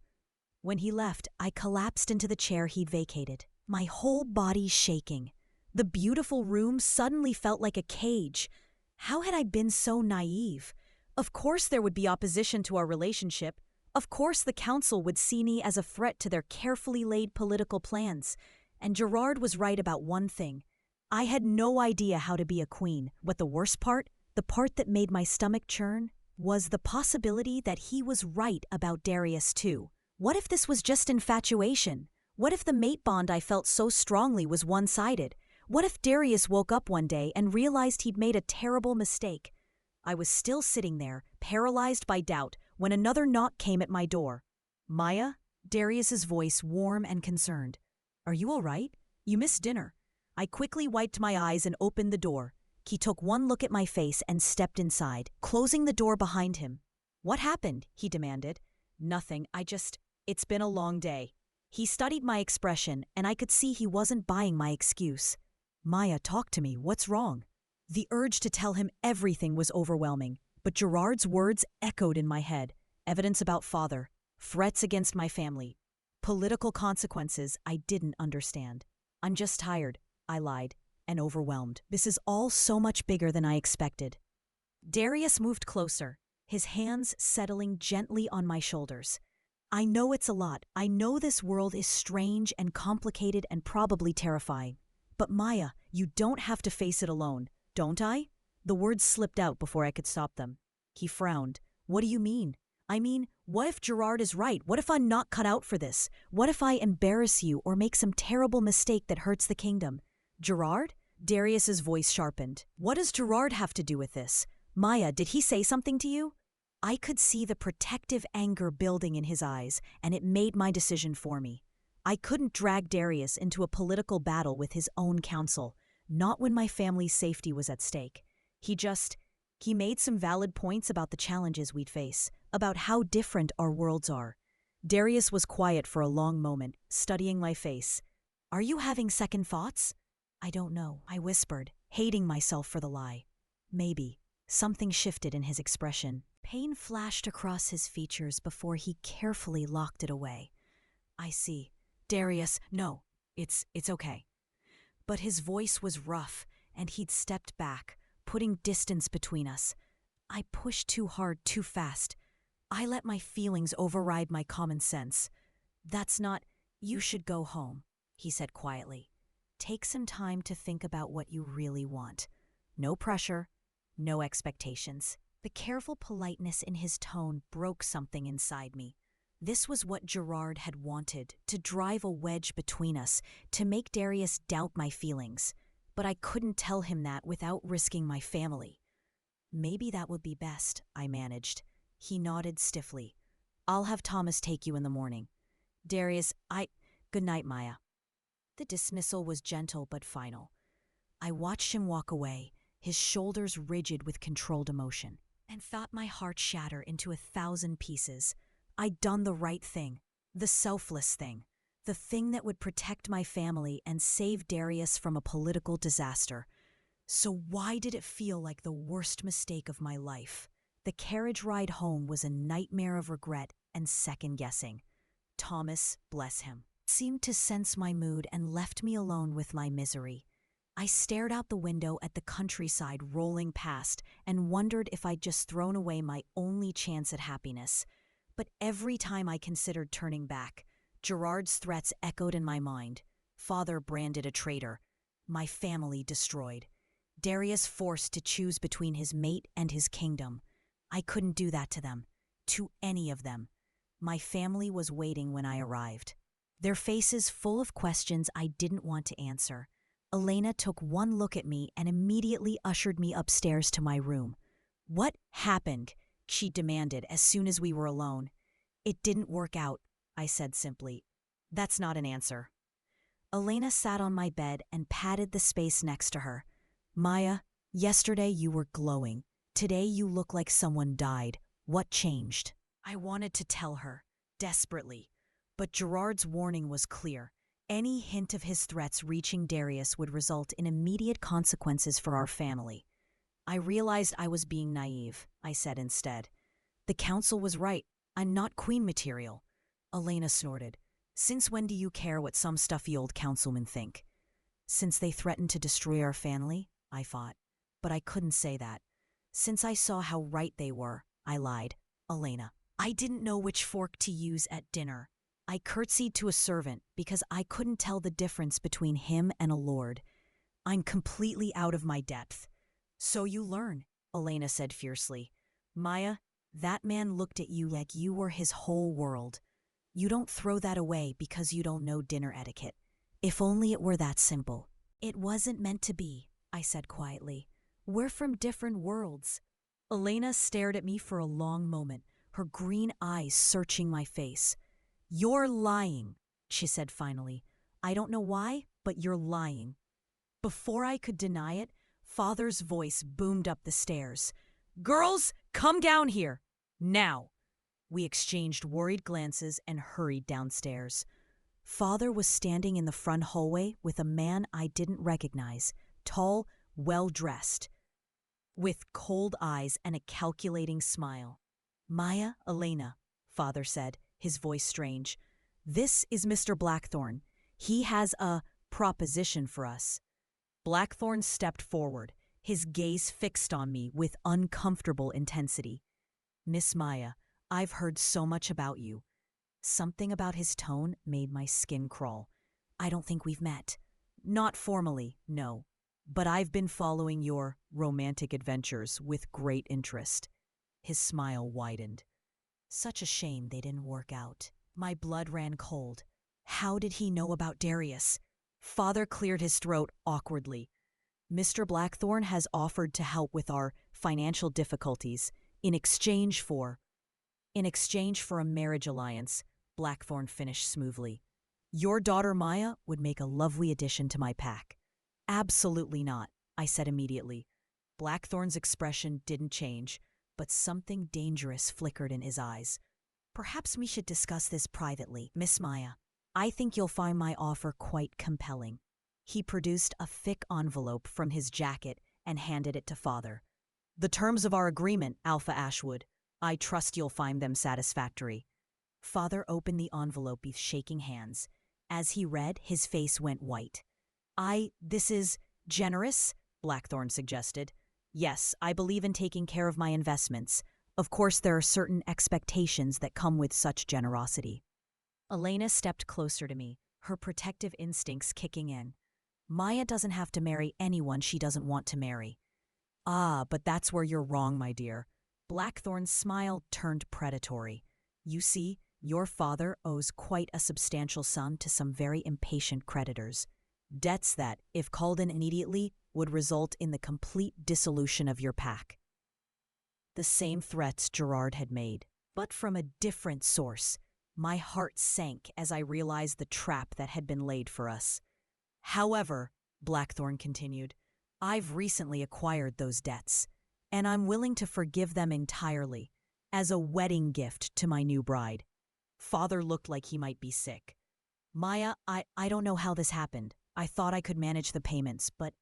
When he left, I collapsed into the chair he'd vacated, my whole body shaking. The beautiful room suddenly felt like a cage. How had I been so naive? Of course there would be opposition to our relationship. Of course the council would see me as a threat to their carefully laid political plans. And Gerard was right about one thing. I had no idea how to be a queen. But the worst part, the part that made my stomach churn, was the possibility that he was right about Darius too. What if this was just infatuation? What if the mate bond I felt so strongly was one-sided? What if Darius woke up one day and realized he'd made a terrible mistake? I was still sitting there, paralyzed by doubt, when another knock came at my door. Maya? Darius's voice warm and concerned. Are you all right? You missed dinner. I quickly wiped my eyes and opened the door. He took one look at my face and stepped inside, closing the door behind him. What happened? He demanded. Nothing, it's been a long day. He studied my expression, and I could see he wasn't buying my excuse. Maya, talk to me. What's wrong? The urge to tell him everything was overwhelming, but Gerard's words echoed in my head. Evidence about father, threats against my family, political consequences I didn't understand. I'm just tired, I lied, and overwhelmed. This is all so much bigger than I expected. Darius moved closer, his hands settling gently on my shoulders. I know it's a lot. I know this world is strange and complicated and probably terrifying. But Maya, you don't have to face it alone, don't I? The words slipped out before I could stop them. He frowned. What do you mean? I mean, What if Gerard is right? What if I'm not cut out for this? What if I embarrass you or make some terrible mistake that hurts the kingdom? Gerard? Darius's voice sharpened. What does Gerard have to do with this? Maya, did he say something to you? I could see the protective anger building in his eyes, and it made my decision for me. I couldn't drag Darius into a political battle with his own council, not when my family's safety was at stake. He made some valid points about the challenges we'd face, about how different our worlds are. Darius was quiet for a long moment, studying my face. Are you having second thoughts? I don't know, I whispered, hating myself for the lie. Maybe. Something shifted in his expression. Pain flashed across his features before he carefully locked it away. I see. Darius, no, it's okay. But his voice was rough, and he'd stepped back, putting distance between us. I pushed too hard, too fast. I let my feelings override my common sense. That's not, you should go home, he said quietly. Take some time to think about what you really want. No pressure, no expectations. The careful politeness in his tone broke something inside me. This was what Gerard had wanted, to drive a wedge between us, to make Darius doubt my feelings. But I couldn't tell him that without risking my family. Maybe that would be best, I managed. He nodded stiffly. I'll have Thomas take you in the morning. Darius, Good night, Maya. The dismissal was gentle but final. I watched him walk away, his shoulders rigid with controlled emotion, and thought my heart shatter into 1,000 pieces. I'd done the right thing, the selfless thing, the thing that would protect my family and save Darius from a political disaster. So why did it feel like the worst mistake of my life? The carriage ride home was a nightmare of regret and second-guessing. Thomas, bless him, seemed to sense my mood and left me alone with my misery. I stared out the window at the countryside rolling past and wondered if I'd just thrown away my only chance at happiness. But every time I considered turning back, Gerard's threats echoed in my mind. Father branded a traitor. My family destroyed. Darius forced to choose between his mate and his kingdom. I couldn't do that to them. To any of them. My family was waiting when I arrived. Their faces full of questions I didn't want to answer. Elena took one look at me and immediately ushered me upstairs to my room. What happened? She demanded as soon as we were alone. It didn't work out, I said simply. That's not an answer. Elena sat on my bed and patted the space next to her. Maya, yesterday you were glowing. Today you look like someone died. What changed? I wanted to tell her, desperately. But Gerard's warning was clear. Any hint of his threats reaching Darius would result in immediate consequences for our family. I realized I was being naive, I said instead. The council was right. I'm not queen material. Elena snorted. Since when do you care what some stuffy old councilmen think? Since they threatened to destroy our family, I thought. But I couldn't say that. Since I saw how right they were, I lied. Elena, I didn't know which fork to use at dinner. I curtsied to a servant because I couldn't tell the difference between him and a lord. I'm completely out of my depth. So you learn, Elena said fiercely. Maya, that man looked at you like you were his whole world. You don't throw that away because you don't know dinner etiquette. If only it were that simple. It wasn't meant to be, I said quietly. We're from different worlds. Elena stared at me for a long moment, her green eyes searching my face. You're lying, she said finally. I don't know why, but you're lying. Before I could deny it, Father's voice boomed up the stairs. Girls, come down here. Now. We exchanged worried glances and hurried downstairs. Father was standing in the front hallway with a man I didn't recognize, tall, well-dressed, with cold eyes and a calculating smile. Maya, Elena, Father said, his voice strange. This is Mr. Blackthorne. He has a proposition for us. Blackthorne stepped forward, his gaze fixed on me with uncomfortable intensity. Miss Maya, I've heard so much about you. Something about his tone made my skin crawl. I don't think we've met. Not formally, no. But I've been following your romantic adventures with great interest. His smile widened. Such a shame they didn't work out. My blood ran cold. How did he know about Darius? Father cleared his throat awkwardly. Mr. Blackthorne has offered to help with our financial difficulties in exchange for a marriage alliance, Blackthorne finished smoothly. Your daughter Maya would make a lovely addition to my pack. Absolutely not, I said immediately. Blackthorne's expression didn't change, but something dangerous flickered in his eyes. Perhaps we should discuss this privately, Miss Maya. I think you'll find my offer quite compelling. He produced a thick envelope from his jacket and handed it to Father. The terms of our agreement, Alpha Ashwood. I trust you'll find them satisfactory. Father opened the envelope with shaking hands. As he read, his face went white. This is generous, Blackthorne suggested. Yes, I believe in taking care of my investments. Of course, there are certain expectations that come with such generosity. Elena stepped closer to me, her protective instincts kicking in. Maya doesn't have to marry anyone she doesn't want to marry. Ah, but that's where you're wrong, my dear. Blackthorne's smile turned predatory. You see, your father owes quite a substantial sum to some very impatient creditors. Debts that, if called in immediately, would result in the complete dissolution of your pack. The same threats Gerard had made, but from a different source. My heart sank as I realized the trap that had been laid for us. However, Blackthorne continued, I've recently acquired those debts, and I'm willing to forgive them entirely, as a wedding gift to my new bride. Father looked like he might be sick. Maya, I don't know how this happened. I thought I could manage the payments, but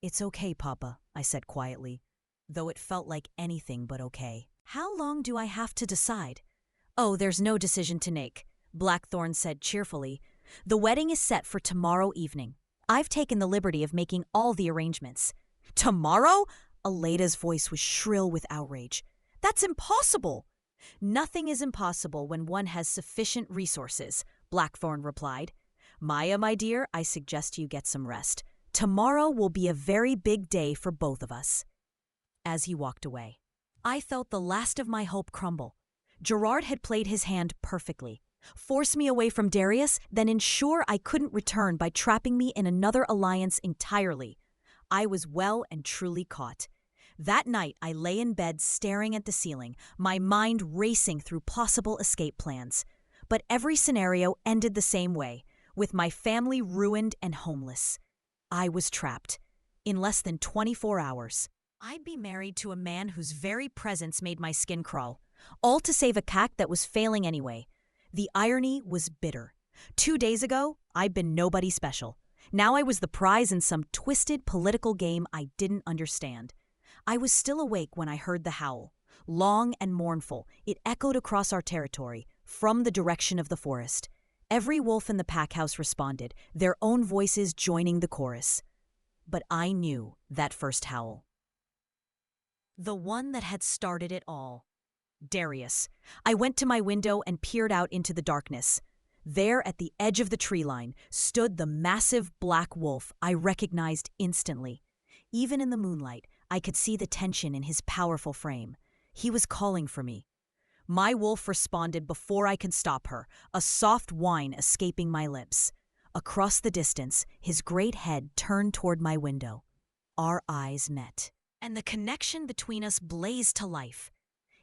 it's okay, Papa, I said quietly, though it felt like anything but okay. How long do I have to decide? Oh, there's no decision to make, Blackthorne said cheerfully. The wedding is set for tomorrow evening. I've taken the liberty of making all the arrangements. Tomorrow? Aleda's voice was shrill with outrage. That's impossible! Nothing is impossible when one has sufficient resources, Blackthorne replied. Maya, my dear, I suggest you get some rest. Tomorrow will be a very big day for both of us. As he walked away, I felt the last of my hope crumble. Gerard had played his hand perfectly. Force me away from Darius, then ensure I couldn't return by trapping me in another alliance entirely. I was well and truly caught. That night, I lay in bed staring at the ceiling, my mind racing through possible escape plans. But every scenario ended the same way, with my family ruined and homeless. I was trapped. In less than 24 hours, I'd be married to a man whose very presence made my skin crawl, all to save a cack that was failing anyway. The irony was bitter. 2 days ago, I'd been nobody special. Now I was the prize in some twisted political game I didn't understand. I was still awake when I heard the howl. Long and mournful, it echoed across our territory, from the direction of the forest. Every wolf in the pack house responded, their own voices joining the chorus. But I knew that first howl. The one that had started it all. Darius. I went to my window and peered out into the darkness. There, at the edge of the tree line, stood the massive black wolf I recognized instantly. Even in the moonlight, I could see the tension in his powerful frame. He was calling for me. My wolf responded before I could stop her, a soft whine escaping my lips. Across the distance, his great head turned toward my window. Our eyes met, and the connection between us blazed to life.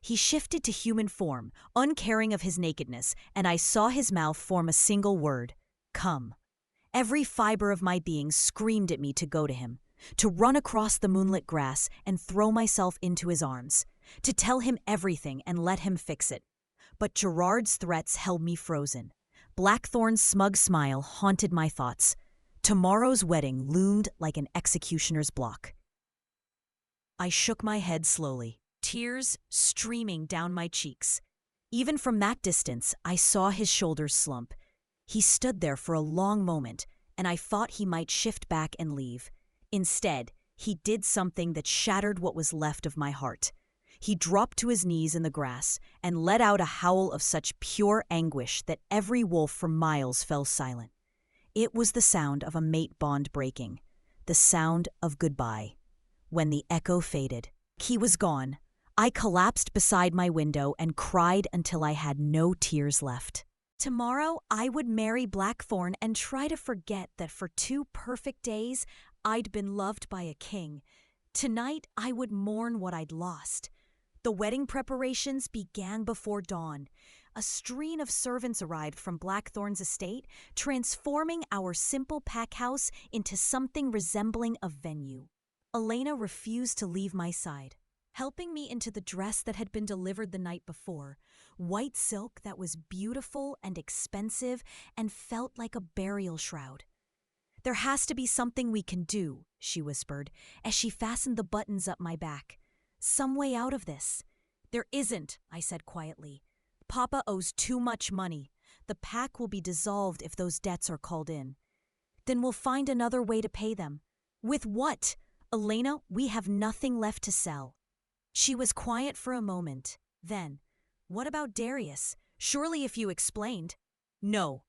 He shifted to human form, uncaring of his nakedness, and I saw his mouth form a single word, come. Every fiber of my being screamed at me to go to him, to run across the moonlit grass and throw myself into his arms, to tell him everything and let him fix it. But Gerard's threats held me frozen. Blackthorne's smug smile haunted my thoughts. Tomorrow's wedding loomed like an executioner's block. I shook my head slowly, tears streaming down my cheeks. Even from that distance, I saw his shoulders slump. He stood there for a long moment, and I thought he might shift back and leave. Instead, he did something that shattered what was left of my heart. He dropped to his knees in the grass and let out a howl of such pure anguish that every wolf for miles fell silent. It was the sound of a mate bond breaking, the sound of goodbye. When the echo faded, he was gone. I collapsed beside my window and cried until I had no tears left. Tomorrow, I would marry Blackthorn and try to forget that for 2 perfect days, I'd been loved by a king. Tonight, I would mourn what I'd lost. The wedding preparations began before dawn. A stream of servants arrived from Blackthorn's estate, transforming our simple pack house into something resembling a venue. Elena refused to leave my side, helping me into the dress that had been delivered the night before, white silk that was beautiful and expensive and felt like a burial shroud. "There has to be something we can do," she whispered, as she fastened the buttons up my back. "Some way out of this." "There isn't," I said quietly. "Papa owes too much money. The pack will be dissolved if those debts are called in." "Then we'll find another way to pay them." "With what? Elena, we have nothing left to sell." She was quiet for a moment. Then, "What about Darius? Surely if you explained." "No."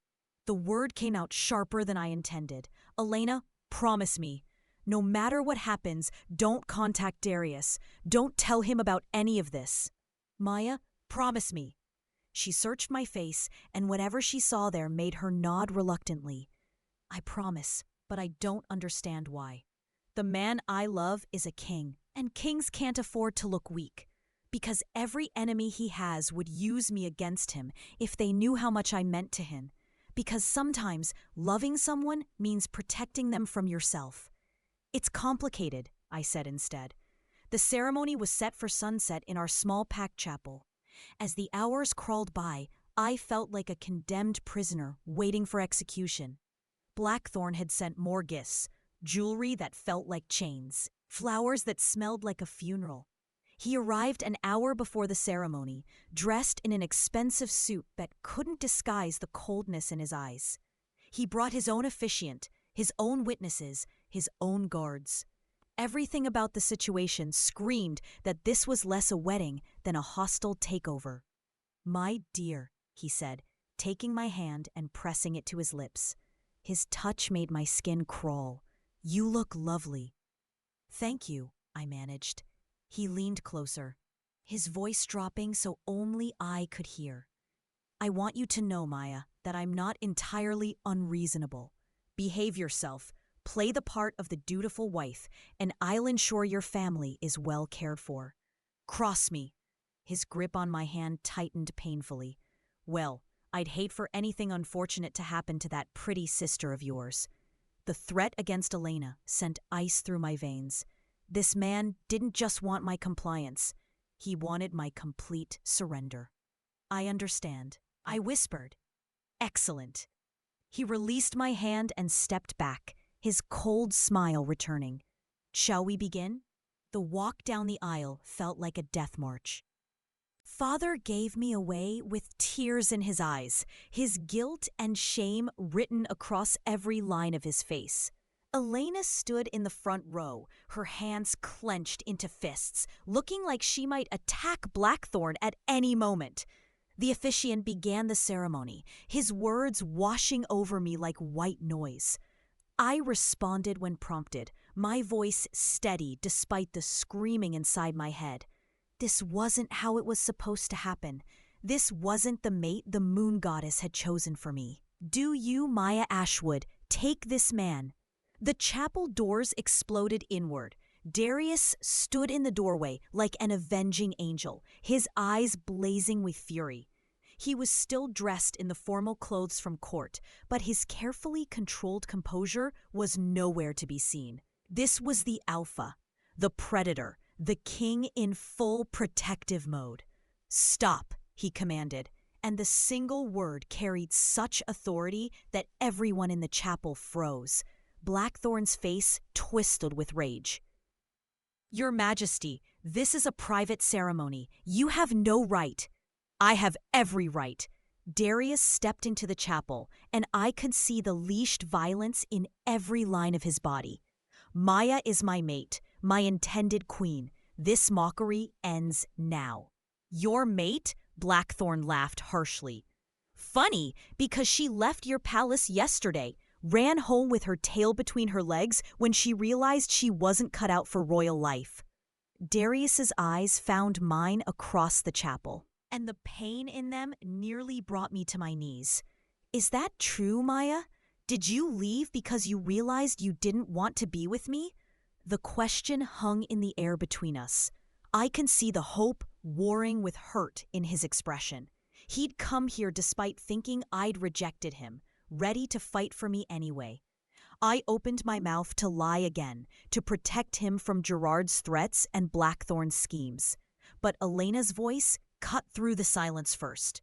The word came out sharper than I intended. "Elena, promise me. No matter what happens, don't contact Darius. Don't tell him about any of this." "Maya, promise me." She searched my face, and whatever she saw there made her nod reluctantly. "I promise, but I don't understand why. The man I love is a king, and kings can't afford to look weak. Because every enemy he has would use me against him if they knew how much I meant to him. Because sometimes loving someone means protecting them from yourself." "It's complicated," I said instead. The ceremony was set for sunset in our small packed chapel. As the hours crawled by, I felt like a condemned prisoner waiting for execution. Blackthorn had sent more gifts, jewelry that felt like chains, flowers that smelled like a funeral. He arrived an hour before the ceremony, dressed in an expensive suit that couldn't disguise the coldness in his eyes. He brought his own officiant, his own witnesses, his own guards. Everything about the situation screamed that this was less a wedding than a hostile takeover. "My dear," he said, taking my hand and pressing it to his lips. His touch made my skin crawl. "You look lovely." "Thank you," I managed. He leaned closer, his voice dropping so only I could hear. "I want you to know, Maya, that I'm not entirely unreasonable. Behave yourself, play the part of the dutiful wife, and I'll ensure your family is well cared for. Cross me." His grip on my hand tightened painfully. "Well, I'd hate for anything unfortunate to happen to that pretty sister of yours." The threat against Elena sent ice through my veins. This man didn't just want my compliance. He wanted my complete surrender. "I understand," I whispered. "Excellent." He released my hand and stepped back, his cold smile returning. "Shall we begin?" The walk down the aisle felt like a death march. Father gave me away with tears in his eyes, his guilt and shame written across every line of his face. Elena stood in the front row, her hands clenched into fists, looking like she might attack Blackthorn at any moment. The officiant began the ceremony, his words washing over me like white noise. I responded when prompted, my voice steady despite the screaming inside my head. This wasn't how it was supposed to happen. This wasn't the mate the moon goddess had chosen for me. "Do you, Maya Ashwood, take this man?" The chapel doors exploded inward. Darius stood in the doorway like an avenging angel, his eyes blazing with fury. He was still dressed in the formal clothes from court, but his carefully controlled composure was nowhere to be seen. This was the alpha, the predator, the king in full protective mode. "Stop," he commanded, and the single word carried such authority that everyone in the chapel froze. Blackthorn's face twisted with rage. "Your Majesty, this is a private ceremony. You have no right." "I have every right." Darius stepped into the chapel, and I could see the leashed violence in every line of his body. "Maya is my mate, my intended queen. This mockery ends now." "Your mate?" Blackthorn laughed harshly. "Funny, because she left your palace yesterday, ran home with her tail between her legs when she realized she wasn't cut out for royal life." Darius's eyes found mine across the chapel, and the pain in them nearly brought me to my knees. Is that true, Maya? Did you leave because you realized you didn't want to be with me? The question hung in the air between us. I can see the hope warring with hurt in his expression. He'd come here despite thinking I'd rejected him, ready to fight for me anyway. I opened my mouth to lie again, to protect him from Gerard's threats and Blackthorn's schemes. But Elena's voice cut through the silence first.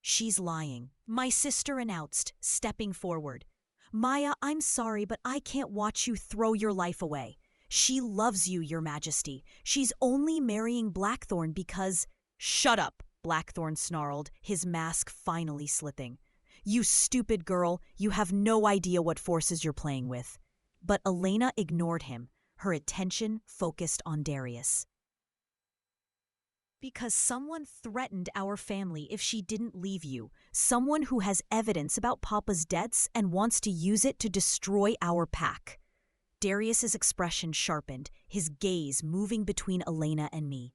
"She's lying," my sister announced, stepping forward. "Maya, I'm sorry, but I can't watch you throw your life away. She loves you, Your Majesty. She's only marrying Blackthorn because—" "Shut up," Blackthorn snarled, his mask finally slipping. "You stupid girl, you have no idea what forces you're playing with." But Elena ignored him, her attention focused on Darius. "Because someone threatened our family if she didn't leave you. Someone who has evidence about Papa's debts and wants to use it to destroy our pack." Darius's expression sharpened, his gaze moving between Elena and me.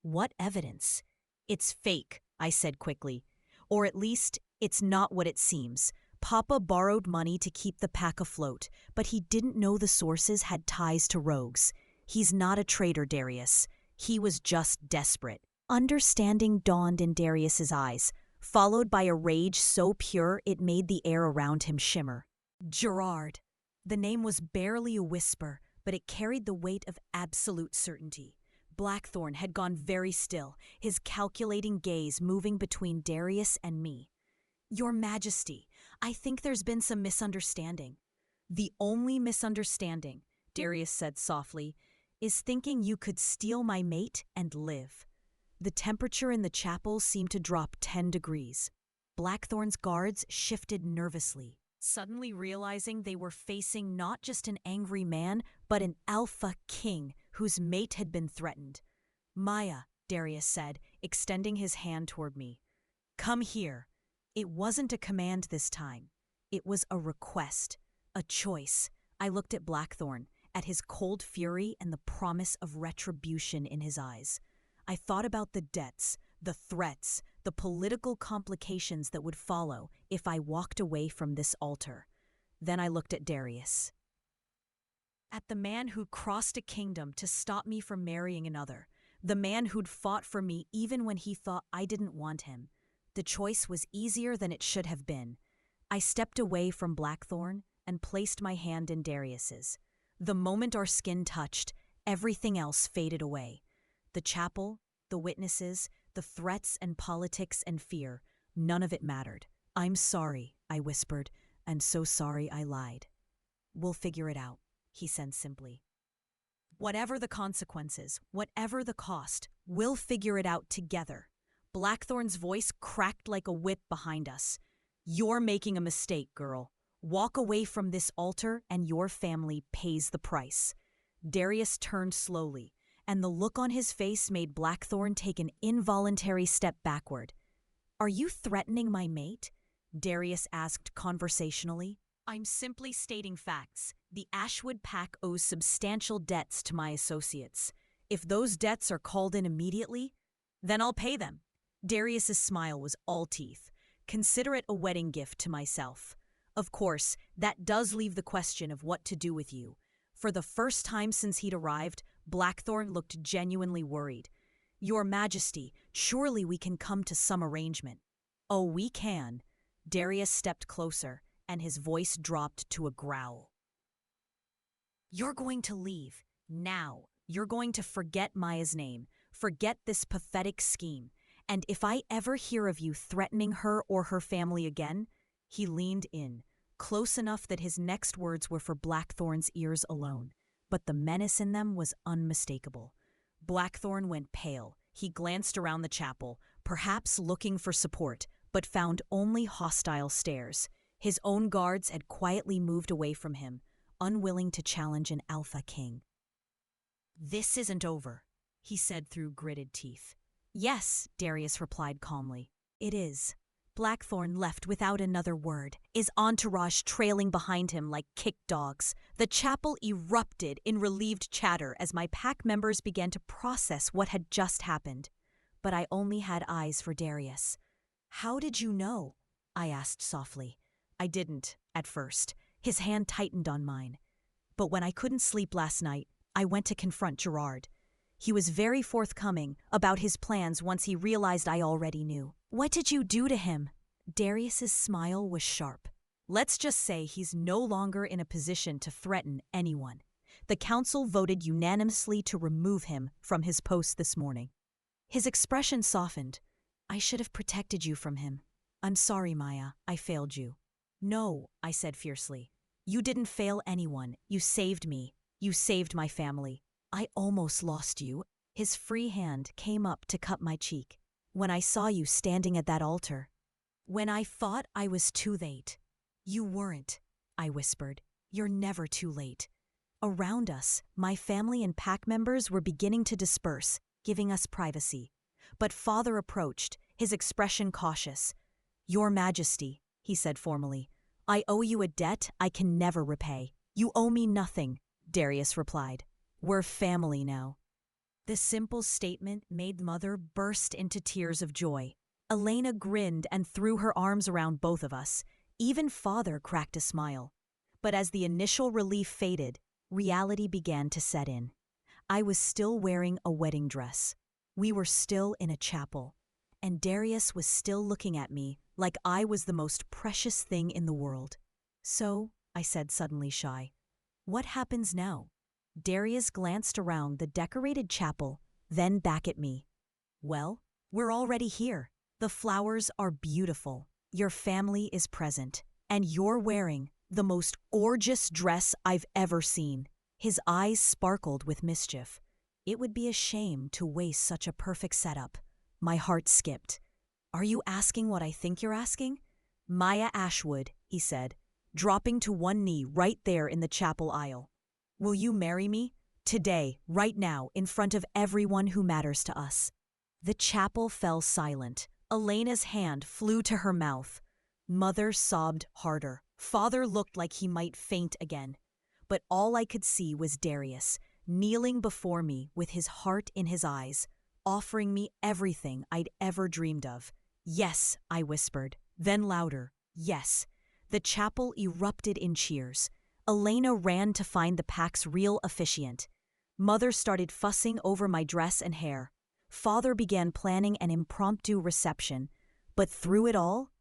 "What evidence?" "It's fake," I said quickly. "Or at least, it's not what it seems. Papa borrowed money to keep the pack afloat, but he didn't know the sources had ties to rogues. He's not a traitor, Darius. He was just desperate." Understanding dawned in Darius's eyes, followed by a rage so pure it made the air around him shimmer. Gerard. The name was barely a whisper, but it carried the weight of absolute certainty. Blackthorn had gone very still, his calculating gaze moving between Darius and me. "Your Majesty, I think there's been some misunderstanding." "The only misunderstanding," Darius said softly, "is thinking you could steal my mate and live." The temperature in the chapel seemed to drop 10 degrees. Blackthorn's guards shifted nervously, suddenly realizing they were facing not just an angry man, but an alpha king whose mate had been threatened. "Maya," Darius said, extending his hand toward me. "Come here." It wasn't a command this time. It was a request, a choice. I looked at Blackthorn, at his cold fury and the promise of retribution in his eyes. I thought about the debts, the threats, the political complications that would follow if I walked away from this altar. Then I looked at Darius. At the man who crossed a kingdom to stop me from marrying another. The man who'd fought for me even when he thought I didn't want him. The choice was easier than it should have been. I stepped away from Blackthorn and placed my hand in Darius's. The moment our skin touched, everything else faded away. The chapel, the witnesses, the threats and politics and fear, none of it mattered. "I'm sorry," I whispered, "and so sorry I lied." "We'll figure it out," he said simply. "Whatever the consequences, whatever the cost, we'll figure it out together." Blackthorn's voice cracked like a whip behind us. "You're making a mistake, girl. Walk away from this altar and your family pays the price." Darius turned slowly, and the look on his face made Blackthorn take an involuntary step backward. "Are you threatening my mate?" Darius asked conversationally. "I'm simply stating facts. The Ashwood pack owes substantial debts to my associates. If those debts are called in immediately, then I'll pay them." Darius's smile was all teeth. "Consider it a wedding gift to myself. Of course, that does leave the question of what to do with you." For the first time since he'd arrived, Blackthorn looked genuinely worried. "Your Majesty, surely we can come to some arrangement." "Oh, we can." Darius stepped closer, and his voice dropped to a growl. "You're going to leave. Now. You're going to forget Maya's name. Forget this pathetic scheme. And if I ever hear of you threatening her or her family again—" He leaned in, close enough that his next words were for Blackthorn's ears alone, but the menace in them was unmistakable. Blackthorn went pale. He glanced around the chapel, perhaps looking for support, but found only hostile stares. His own guards had quietly moved away from him, unwilling to challenge an alpha king. "This isn't over," he said through gritted teeth. "Yes," Darius replied calmly. "It is. Blackthorn left without another word, his entourage trailing behind him like kicked dogs. The chapel erupted in relieved chatter as my pack members began to process what had just happened. But I only had eyes for Darius. "How did you know?" I asked softly. I didn't, at first. His hand tightened on mine. But when I couldn't sleep last night, I went to confront Gerard. He was very forthcoming about his plans once he realized I already knew. "What did you do to him?" Darius's smile was sharp. "Let's just say he's no longer in a position to threaten anyone. The council voted unanimously to remove him from his post this morning." His expression softened. "I should have protected you from him. I'm sorry, Maya, I failed you." "No," I said fiercely. "You didn't fail anyone. You saved me. You saved my family. I almost lost you." His free hand came up to cup my cheek. "When I saw you standing at that altar. When I thought I was too late." "You weren't," I whispered. "You're never too late." Around us, my family and pack members were beginning to disperse, giving us privacy. But Father approached, his expression cautious. "Your Majesty," he said formally, "I owe you a debt I can never repay." "You owe me nothing," Darius replied. "We're family now." The simple statement made Mother burst into tears of joy. Elena grinned and threw her arms around both of us. Even Father cracked a smile. But as the initial relief faded, reality began to set in. I was still wearing a wedding dress. We were still in a chapel. And Darius was still looking at me like I was the most precious thing in the world. "So," I said suddenly shy, "what happens now?" Darius glanced around the decorated chapel, then back at me. "Well, we're already here. The flowers are beautiful. Your family is present. And you're wearing the most gorgeous dress I've ever seen." His eyes sparkled with mischief. It would be a shame to waste such a perfect setup. My heart skipped. "Are you asking what I think you're asking?" "Maya Ashwood," he said, dropping to one knee right there in the chapel aisle. "Will you marry me? Today, right now, in front of everyone who matters to us." The chapel fell silent. Elena's hand flew to her mouth. Mother sobbed harder. Father looked like he might faint again. But all I could see was Darius, kneeling before me with his heart in his eyes, offering me everything I'd ever dreamed of. "Yes," I whispered, then louder, "yes." The chapel erupted in cheers. Elena ran to find the pack's real officiant. Mother started fussing over my dress and hair. Father began planning an impromptu reception. But through it all,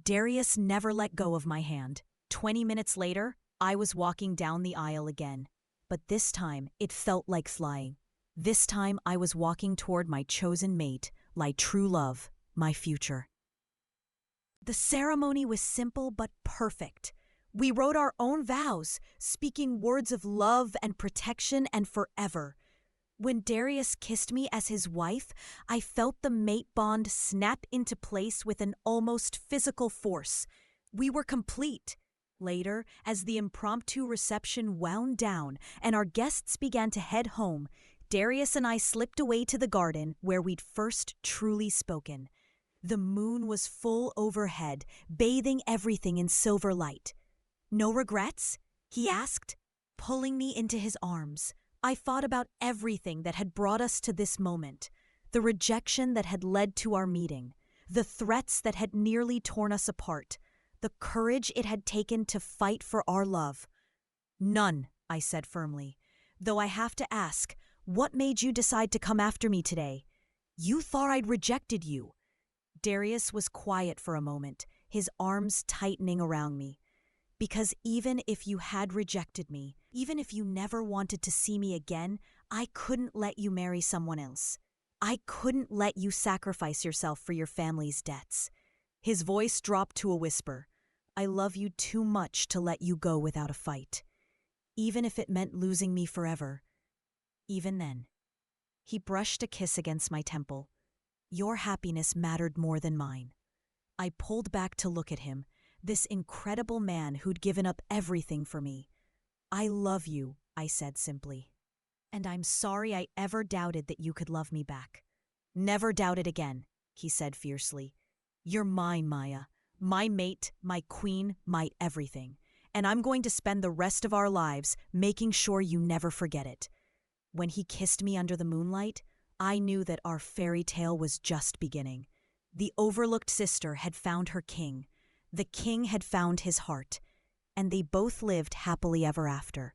Darius never let go of my hand. 20 minutes later, I was walking down the aisle again. But this time, it felt like flying. This time, I was walking toward my chosen mate, my true love, my future. The ceremony was simple but perfect. We wrote our own vows, speaking words of love and protection and forever. When Darius kissed me as his wife, I felt the mate bond snap into place with an almost physical force. We were complete. Later, as the impromptu reception wound down and our guests began to head home, Darius and I slipped away to the garden where we'd first truly spoken. The moon was full overhead, bathing everything in silver light. "No regrets?" he asked, pulling me into his arms. I thought about everything that had brought us to this moment, the rejection that had led to our meeting, the threats that had nearly torn us apart, the courage it had taken to fight for our love. "None," I said firmly. "Though I have to ask, what made you decide to come after me today? You thought I'd rejected you." Darius was quiet for a moment, his arms tightening around me. "Because even if you had rejected me, even if you never wanted to see me again, I couldn't let you marry someone else. I couldn't let you sacrifice yourself for your family's debts." His voice dropped to a whisper. "I love you too much to let you go without a fight. Even if it meant losing me forever. Even then." He brushed a kiss against my temple. "Your happiness mattered more than mine." I pulled back to look at him, this incredible man who'd given up everything for me. "I love you," I said simply. "And I'm sorry I ever doubted that you could love me back." "Never doubt it again," he said fiercely. You're mine, Maya. My mate, my queen, my everything. And I'm going to spend the rest of our lives making sure you never forget it. When he kissed me under the moonlight, I knew that our fairy tale was just beginning. The overlooked sister had found her king. The king had found his heart. And they both lived happily ever after.